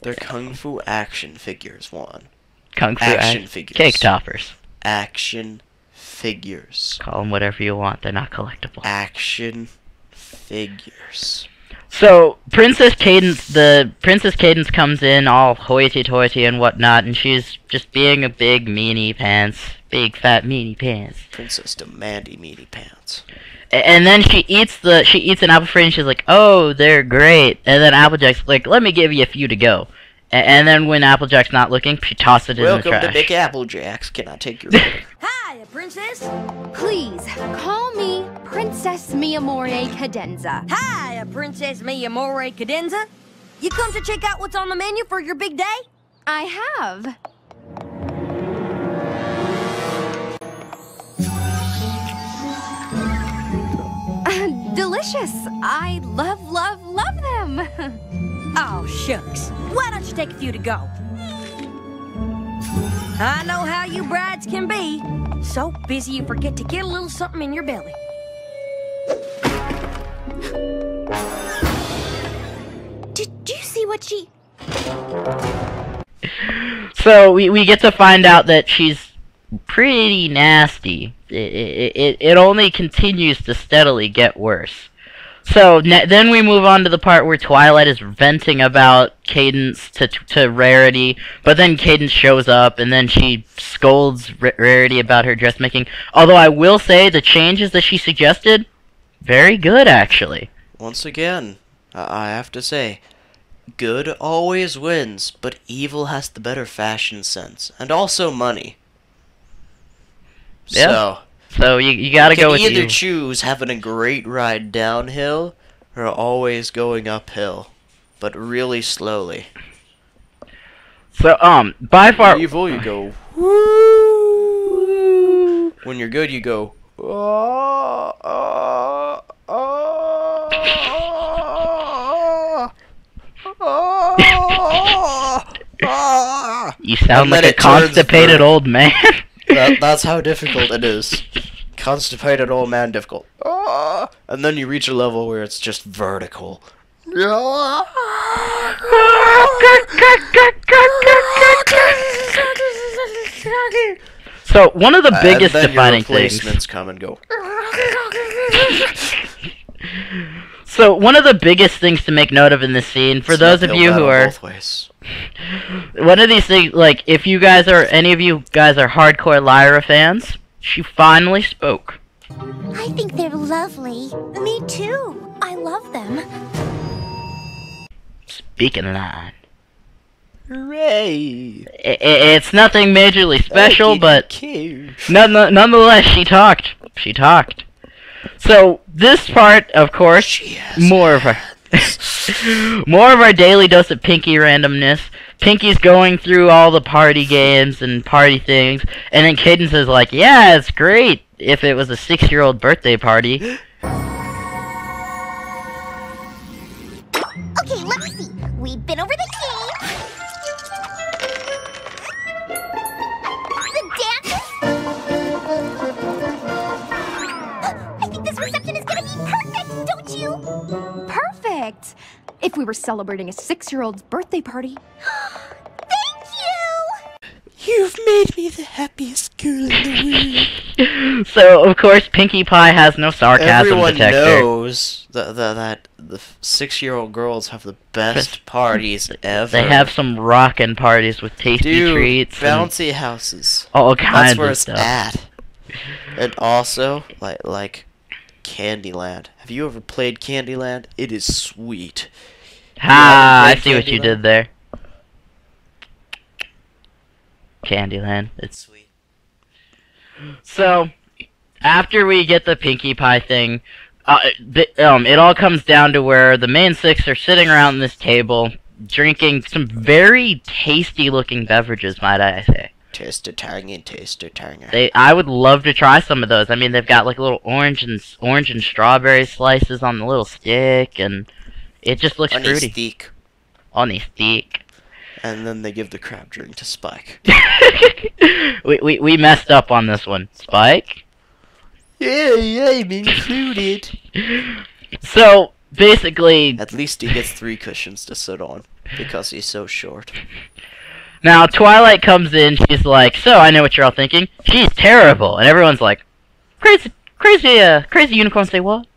They're Kung Fu action figures, Juan. Kung Fu action figures. Cake toppers. Action figures. Call them whatever you want. They're not collectible. Action figures. So, Princess Cadence comes in all hoity-toity and whatnot, and she's just being a big meanie pants. Big fat meanie pants. Princess Demandy meanie pants. And then she eats an apple fritter and she's like, "Oh, they're great." And then Applejack's like, "Let me give you a few to go." And then when Applejack's not looking, she tosses it in the trash. Welcome to Big Applejacks. Can I take your order? Hiya, princess. Please, call me Princess Miyamore Cadenza. Hiya, Princess Miyamore Cadenza. You come to check out what's on the menu for your big day? I have. Delicious. I love, love, love them. Oh, shucks. Why don't you take a few to go? I know how you brides can be. So busy you forget to get a little something in your belly. Did you see what she... So we get to find out that she's pretty nasty. It only continues to steadily get worse. So then we move on to the part where Twilight is venting about Cadence to Rarity, but then Cadence shows up and then she scolds Rarity about her dressmaking. Although I will say the changes that she suggested, very good actually. Once again, I have to say, good always wins, but evil has the better fashion sense, and also money. Yeah. So you gotta go with you. You can you. either choose having a great ride downhill, or always going uphill, but really slowly. So by far Evil, you go woo. When you're good, you go. You sound like a constipated old man. That's how difficult it is. Constipated old man difficult. And then you reach a level where it's just vertical. So one of the biggest and then defining your replacements things. come and go. So one of the biggest things to make note of in this scene, for those of you who are, both ways. one of these things, like if you guys are, any of you guys are hardcore Lyra fans, she finally spoke. I think they're lovely. Me too. I love them. Speaking line. Hooray! It's nothing majorly special, but nonetheless, she talked. She talked. So this part, of course, more of our daily dose of Pinky randomness. Pinky's going through all the party games and party things, and then Cadence is like, "Yeah, it's great if it was a 6-year-old birthday party." Okay, let me see. We've been over the game. The dances. I think this reception is gonna be perfect, don't you? Perfect! If we were celebrating a 6-year-old's birthday party. Thank you! You've made me the happiest girl in the world. So, of course, Pinkie Pie has no sarcasm Everyone detector. knows that the 6-year-old girls have the best parties ever. They have some rockin' parties with tasty treats. Bouncy houses. All kinds That's where of it's stuff. at. And also, like Candyland. Have you ever played Candyland? It is sweet. Ha! I see what you did there. Candyland. It's sweet. So, after we get the Pinkie Pie thing, it all comes down to where the main 6 are sitting around this table, drinking some very tasty-looking beverages, might I say. Taste-a-tangin', taste-a-tangin'. I would love to try some of those. I mean, they've got like little orange and strawberry slices on the little stick, and it just looks fruity. On a stick. And then they give the crab drink to Spike. we messed up on this one. Spike? Yeah, I'm included. So, basically... At least he gets 3 cushions to sit on, because he's so short. Now, Twilight comes in, she's like, "So, I know what you're all thinking. She's terrible." And everyone's like, crazy unicorn say what?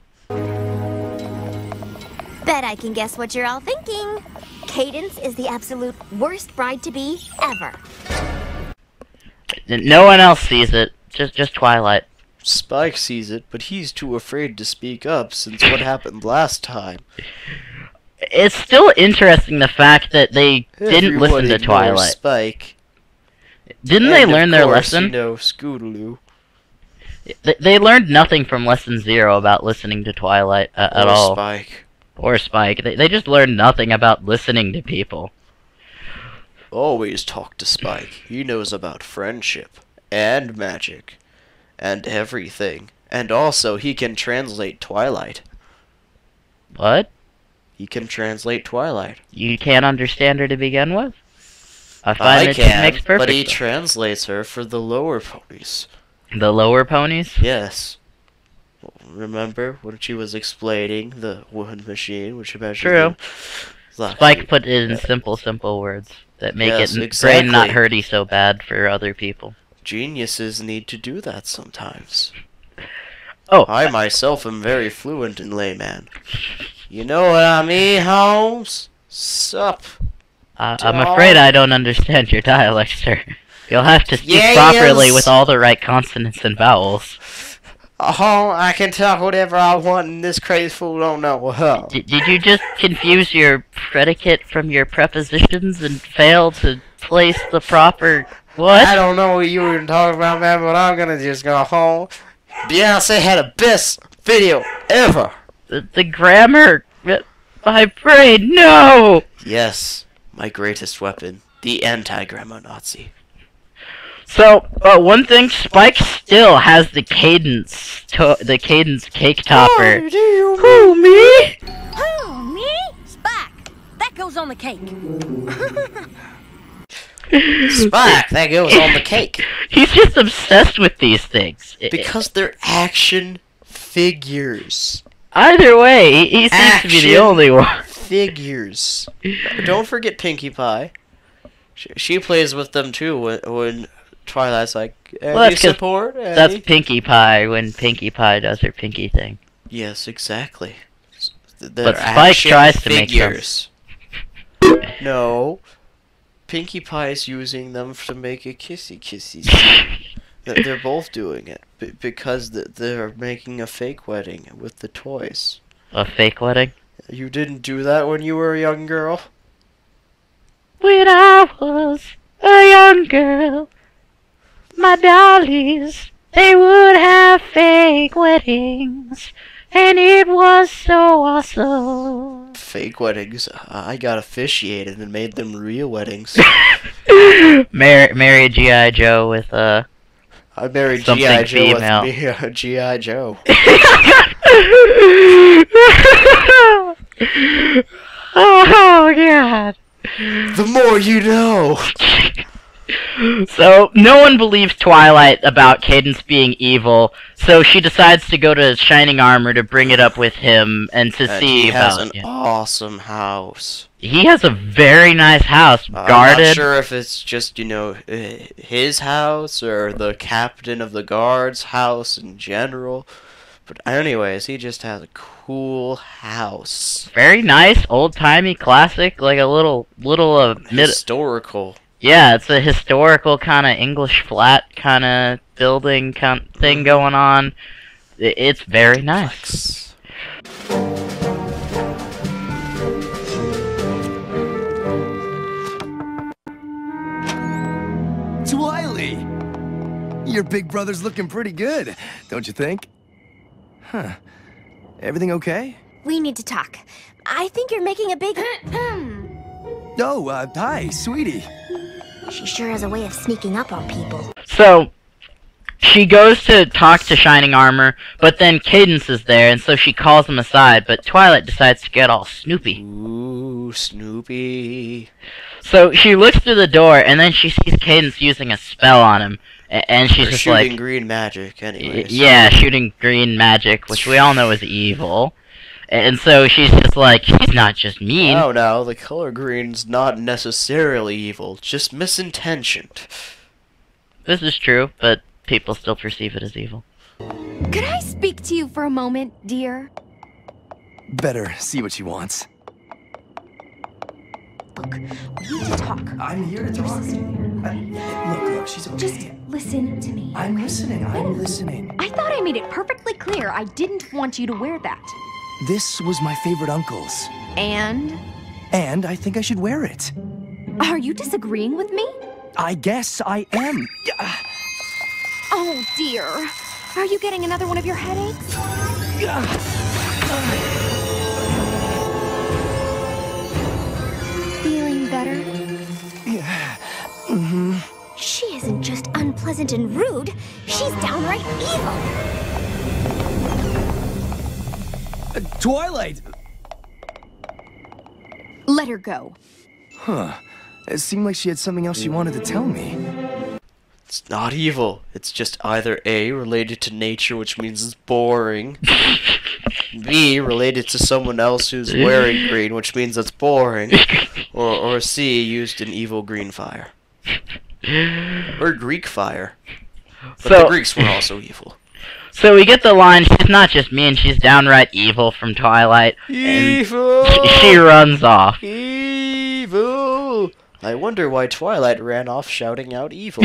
Bet I can guess what you're all thinking. Cadence is the absolute worst bride-to-be ever. No one else sees it. Just Twilight. Spike sees it, but he's too afraid to speak up since what happened last time. It's still interesting the fact that they didn't listen to Twilight. Spike. Didn't they learn their lesson? You know, Scootaloo. They learned nothing from Lesson 0 about listening to Twilight at all. Spike. Or Spike. They just learned nothing about listening to people. Always talk to Spike. He knows about friendship. And magic. And everything. And also, he can translate Twilight. What? He can translate Twilight. You can't understand her to begin with? I find it makes perfect but he sense. translates her for the lower ponies. The lower ponies? Yes. Remember when she was explaining the one machine, which eventually... True. Spike put it in simple words that make brain not hurty so bad for other people. Geniuses need to do that sometimes. Oh. I myself am very fluent in layman. You know what I mean, Holmes? Sup? I'm afraid I don't understand your dialect, sir. You'll have to speak properly with all the right consonants and vowels. Oh, I can talk whatever I want and this crazy fool don't know how. Did you just confuse your predicate from your prepositions and fail to place the proper... What? I don't know what you were talking about, man, but I'm gonna just go home. Beyonce had the best video ever. The grammar... My brain, no! Yes, my greatest weapon. The anti-grammar Nazi. So, one thing, Spike still has the cadence cake topper. Who, me? Who, me? Spike. That goes on the cake. Spike, that goes on the cake. He's just obsessed with these things. Because they're action figures. Either way, he seems to be the only one. Figures. Don't forget Pinkie Pie. She plays with them too when Twilight's like, any support? That's Pinkie Pie when Pinkie Pie does her Pinkie thing. Yes, exactly. But Spike tries to make figures. No. Pinkie Pie's using them to make a kissy scene. They're both doing it because they're making a fake wedding with the toys. A fake wedding? You didn't do that when you were a young girl? When I was a young girl, my dollies, they would have fake weddings, and it was so awesome. Fake weddings? I got officiated and made them real weddings. Marry G.I. Joe with, I married G.I. Joe with me, G.I. Joe. Oh, God. The more you know. So, no one believes Twilight about Cadence being evil, so she decides to go to Shining Armor to bring it up with him and to see about... He has an awesome house. He has a very nice house, guarded. I'm not sure if it's just, you know, his house or the captain of the guard's house in general. But anyways, he just has a cool house. Very nice, old-timey, classic, like a little historical. Yeah, it's a historical kind of English flat kind of building thing going on. It's very nice. Twilight! Your big brother's looking pretty good, don't you think? Huh. Everything okay? We need to talk. I think you're making a big... Oh, hi, sweetie. She sure has a way of sneaking up on people. So, she goes to talk to Shining Armor, but then Cadence is there, and so she calls him aside, but Twilight decides to get all Snoopy. Ooh, Snoopy. So, she looks through the door, and then she sees Cadence using a spell on him, and she's just like... shooting green magic, anyways. Yeah, shooting green magic, which we all know is evil. And so she's just like, he's not just mean. No, the color green's not necessarily evil, just misintentioned. This is true, but people still perceive it as evil. Could I speak to you for a moment, dear? Better see what she wants. Look, we need to talk. I'm here to talk. Look, she's okay. Just listen to me. I'm listening, I'm listening. I thought I made it perfectly clear I didn't want you to wear that. This was my favorite uncle's. And? And I think I should wear it. Are you disagreeing with me? I guess I am. Oh, dear. Are you getting another one of your headaches? Feeling better? Yeah. She isn't just unpleasant and rude, she's downright evil. Twilight! Let her go. Huh. It seemed like she had something else she wanted to tell me. It's not evil. It's just either A, related to nature, which means it's boring. B, related to someone else who's wearing green, which means it's boring. Or C, used in evil green fire. Or Greek fire. But the Greeks were also evil. So we get the line, she's not just mean, she's downright evil from Twilight. Evil! She runs off. Evil! I wonder why Twilight ran off shouting out evil.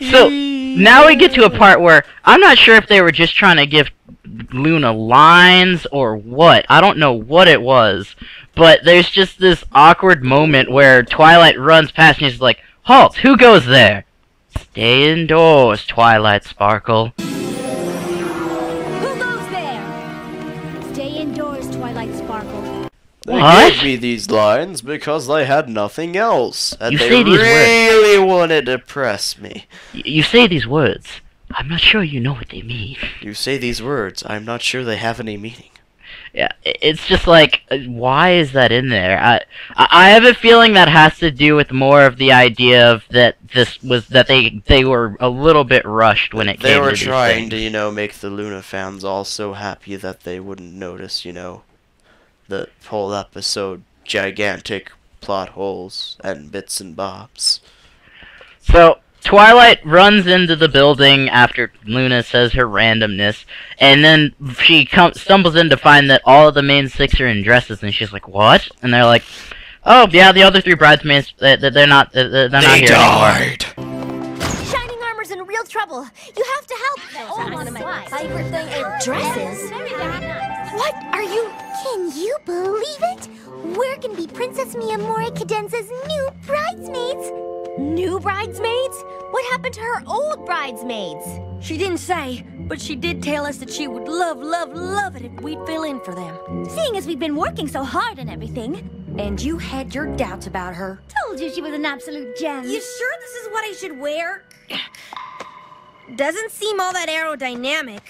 So, now we get to a part where I'm not sure if they were just trying to give Luna lines or what. I don't know what it was. But there's just this awkward moment where Twilight runs past and she's like, "Halt! Who goes there?" "Stay indoors, Twilight Sparkle." Who goes there? Stay indoors, Twilight Sparkle. They What? gave me these lines because they had nothing else. And You they say these really wanted to press me. You say these words. I'm not sure you know what they mean. You say these words. I'm not sure they have any meaning. Yeah, it's just like, why is that in there? I have a feeling that has to do with more of the idea of that they were a little bit rushed when it came to They were these trying things. to, make the Luna fans all so happy that they wouldn't notice, the whole episode, gigantic plot holes and bits and bobs. So, Twilight runs into the building after Luna says her randomness, and then she stumbles in to find that all of the main six are in dresses, and she's like, "What?" And they're like, "Oh, yeah, the other three bridesmaids, they're not here anymore." Shining Armor's in real trouble. You have to help. One of my favorite things is Dresses? What are you? Can you believe it? We're gonna be Princess Miyamori Cadenza's new bridesmaids. New bridesmaids? What happened to her old bridesmaids? She didn't say, but she did tell us that she would love, love, love it if we'd fill in for them. Seeing as we've been working so hard and everything. And you had your doubts about her. Told you she was an absolute gem. You sure this is what I should wear? Doesn't seem all that aerodynamic.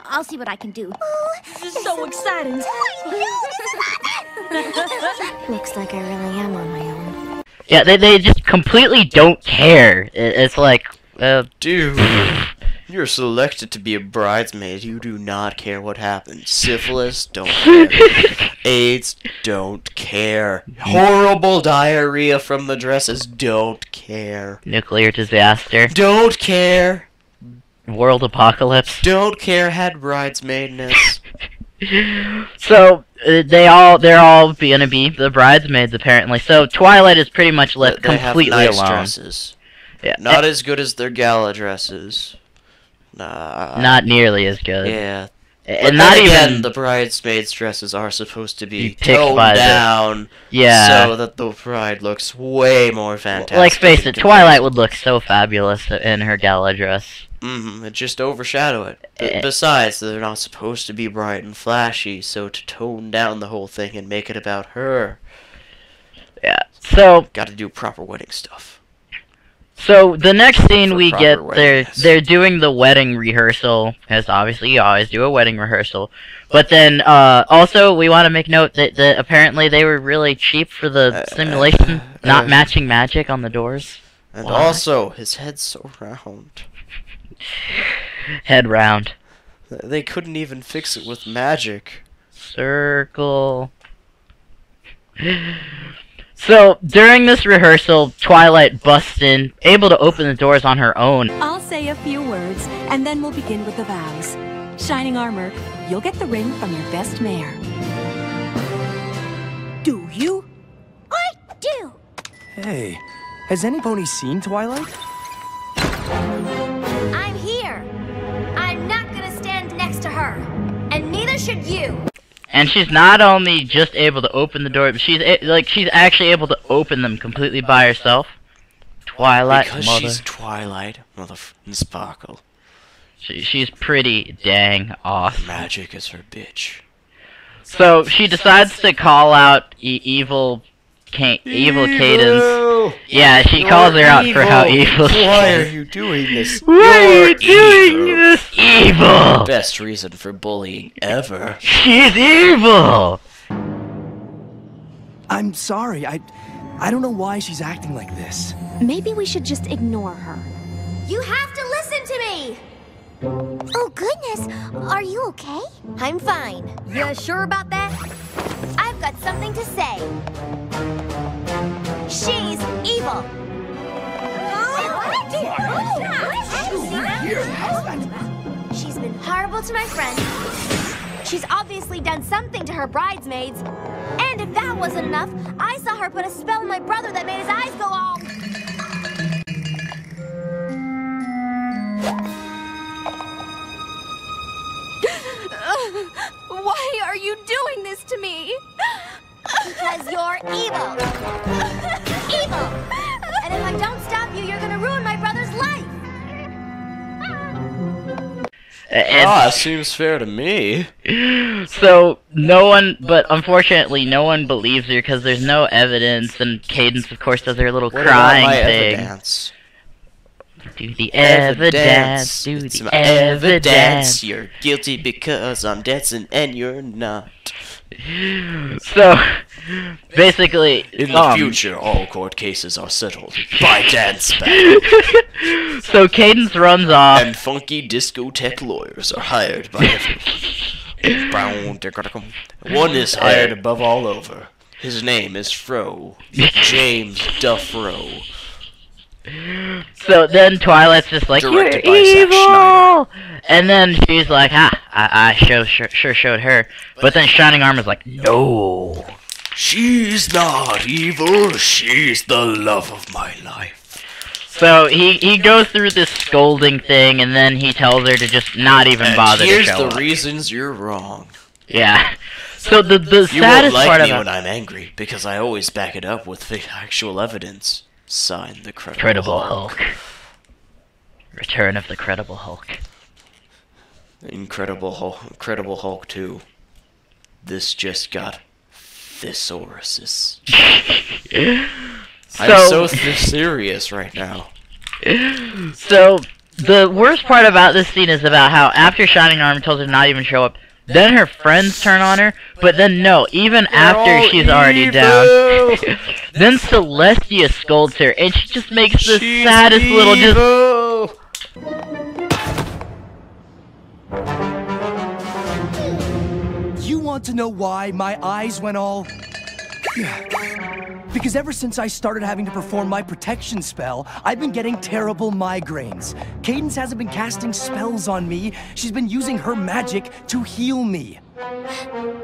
I'll see what I can do. This is so exciting. Looks like I really am on my own. Yeah, they just completely don't care. It's like, Dude, you're selected to be a bridesmaid. You do not care what happens. Syphilis, don't care. AIDS, don't care. Horrible diarrhea from the dresses, don't care. nuclear disaster, Don't care. world apocalypse. Don't care. Had bridesmaidness. So they're all gonna be the bridesmaids apparently. So Twilight is pretty much left They have completely nice alone. dresses. Yeah, Not as good as their gala dresses. not nearly as good. Yeah. And But not then again, even the bridesmaids' dresses are supposed to be picked toned by the- down, yeah. so that the bride looks way more fantastic. Like, face in it, comparison. Twilight would look so fabulous in her gala dress. It just overshadow it. Besides, they're not supposed to be bright and flashy, so to tone down the whole thing and make it about her, Yeah. So gotta do proper wedding stuff. the next scene For we proper get, weddingness. they're doing the wedding rehearsal, because obviously you always do a wedding rehearsal. But then, also, we want to make note that apparently they were really cheap for the simulation, not matching magic on the doors. And What? also, his head's so round. Head round. They couldn't even fix it with magic. Circle. So, during this rehearsal, Twilight busts in, able to open the doors on her own. I'll say a few words, and then we'll begin with the vows. Shining Armor, you'll get the ring from your best mare. Do you? I do. Hey, has anybody seen Twilight? I'm here. And she's not only just able to open the door, but she's actually able to open them completely by herself. Twilight, because mother. she's Twilight, motherfucking Sparkle. She's pretty dang awesome. Magic is her bitch. So she decides to call out evil Cadence. Yeah, she calls her out for how evil she is. Why are you doing this? Why are you doing this? Evil! Best reason for bullying ever. She's evil! I'm sorry, I don't know why she's acting like this. Maybe we should just ignore her. You have to listen to me! Oh, goodness. Are you okay? I'm fine. You sure about that? I've got something to say. She's evil. She's been horrible to my friends. She's obviously done something to her bridesmaids. And if that wasn't enough, I saw her put a spell on my brother that made his eyes go all... Why are you doing this to me? Because you're evil. Evil. And if I don't stop you, you're gonna ruin my brother's life. That seems fair to me. So, no one, but unfortunately, no one believes her because there's no evidence, and Cadence, of course, does her little crying thing. Evidence? Do the evidence, do the evidence. You're guilty because I'm dancing and you're not. So, basically, in the future, all court cases are settled by dance battle. So Cadence runs off, and funky discotheque lawyers are hired by everyone. One is hired above all over. His name is Fro. James Duffro. So then Twilight's just like, Directed you're by evil! And then she's like, I sure showed her. But then Shining Armor's like, no. She's not evil, she's the love of my life. So he goes through this scolding thing, and then he tells her to just not even bother to show up. Here's the reasons you're wrong. Yeah. So the saddest you won't like part me about when I'm angry, because I always back it up with actual evidence. Signed, the Credible Hulk. Return of the Credible Hulk. Incredible Hulk 2. This just got thesauruses. I'm so serious right now. So, the worst part about this scene is about how after Shining Armor tells her to not even show up, then her friends turn on her, but then no, even after she's already down, then Celestia scolds her, and she just makes the saddest little You want to know why my eyes went all... Because ever since I started having to perform my protection spell, I've been getting terrible migraines. Cadence hasn't been casting spells on me. She's been using her magic to heal me.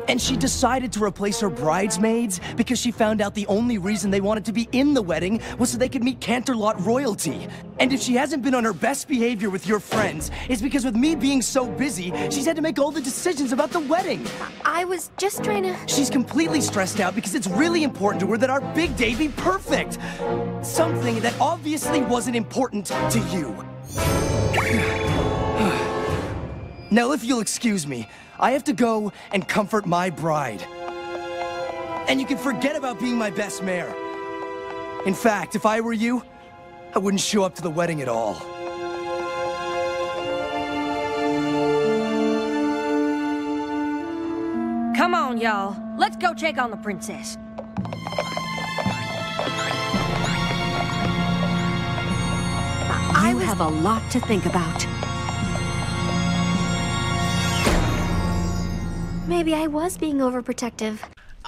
And she decided to replace her bridesmaids because she found out the only reason they wanted to be in the wedding was so they could meet Canterlot royalty. And if she hasn't been on her best behavior with your friends, it's because with me being so busy, she's had to make all the decisions about the wedding. I was just trying to... She's completely stressed out because it's really important to her that our big day be perfect. Something that obviously wasn't important to you. Now, if you'll excuse me, I have to go and comfort my bride. And you can forget about being my best mare. In fact, if I were you, I wouldn't show up to the wedding at all. Come on, y'all. Let's go check on the princess. You have a lot to think about. Maybe I was being overprotective.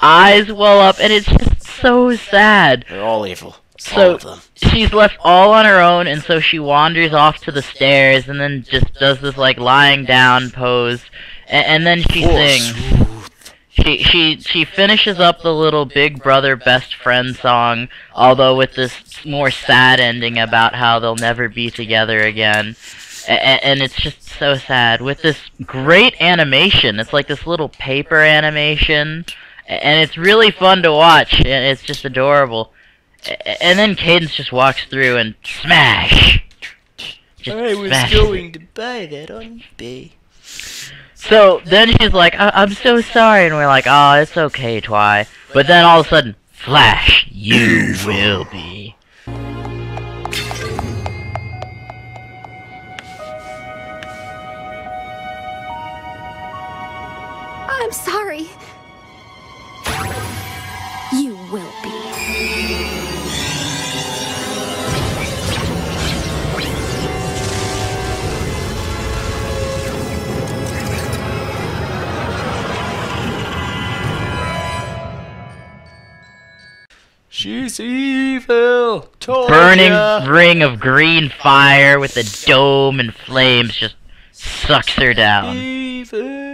eyes well up, and it's just so sad. They're all evil. So all of them. she's left all on her own, and so she wanders off to the stairs, and then just does this like lying down pose, and then she sings. She finishes up the little Big Brother best friend song, although with this more sad ending about how they'll never be together again. And it's just so sad with this great animation. It's like this little paper animation, and it's really fun to watch, and it's just adorable. And then Cadence just walks through and smash. I was going to buy that on eBay. So then she's like, I'm so sorry, and we're like, oh, it's okay, Twi. But then all of a sudden, flash, you will be. I'm sorry. You will be. She's evil. Burning ring of green fire with a dome and flames just sucks her down. Evil.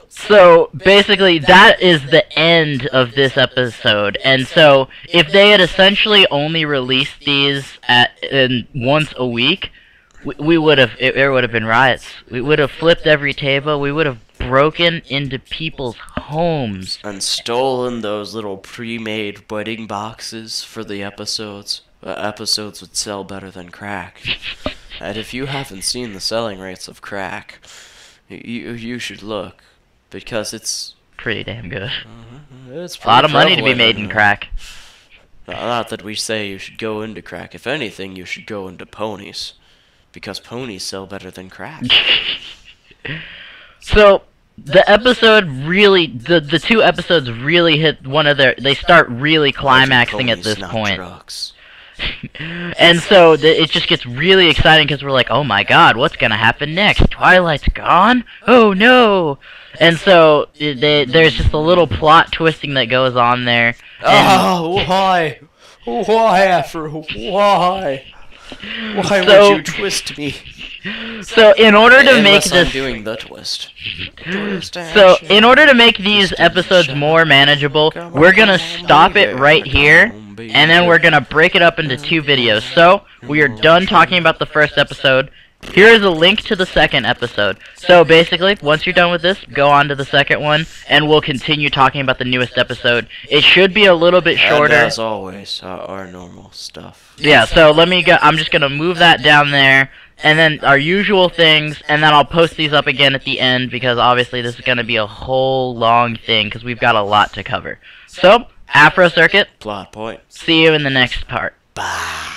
So basically that is the end of this episode, and so if they had essentially only released these once a week, we would have there would have been riots. We would have flipped every table. We would have broken into people's homes and stolen those little pre-made wedding boxes for the episodes. Episodes would sell better than crack. And if you haven't seen the selling rates of crack, you should look, because it's pretty damn good. It's a lot of money to be made in crack. Not that we say you should go into crack. If anything, you should go into ponies, because ponies sell better than crack. So the episode really, the two episodes really hit one of their. They start really climaxing at this point. Drugs. And so it just gets really exciting because we're like, oh my god, what's gonna happen next? Twilight's gone? Oh no! And so there's just a little plot twisting that goes on there. Oh, why? Why, Afro? Why? Why would you twist me? So in order to make this, this, I'm doing the twist. So in order to make these episodes more manageable, we're gonna stop it right here, and then we're gonna break it up into two videos. So we are done talking about the first episode. Here is a link to the second episode. So basically, once you're done with this, go on to the second one, and we'll continue talking about the newest episode. It should be a little bit shorter. And as always, our normal stuff. Yeah, so let me go. I'm just gonna move that down there, and then our usual things, and then I'll post these up again at the end, because obviously this is gonna be a whole long thing, because we've got a lot to cover. So, Afro Circuit. Plot point. See you in the next part. Bye.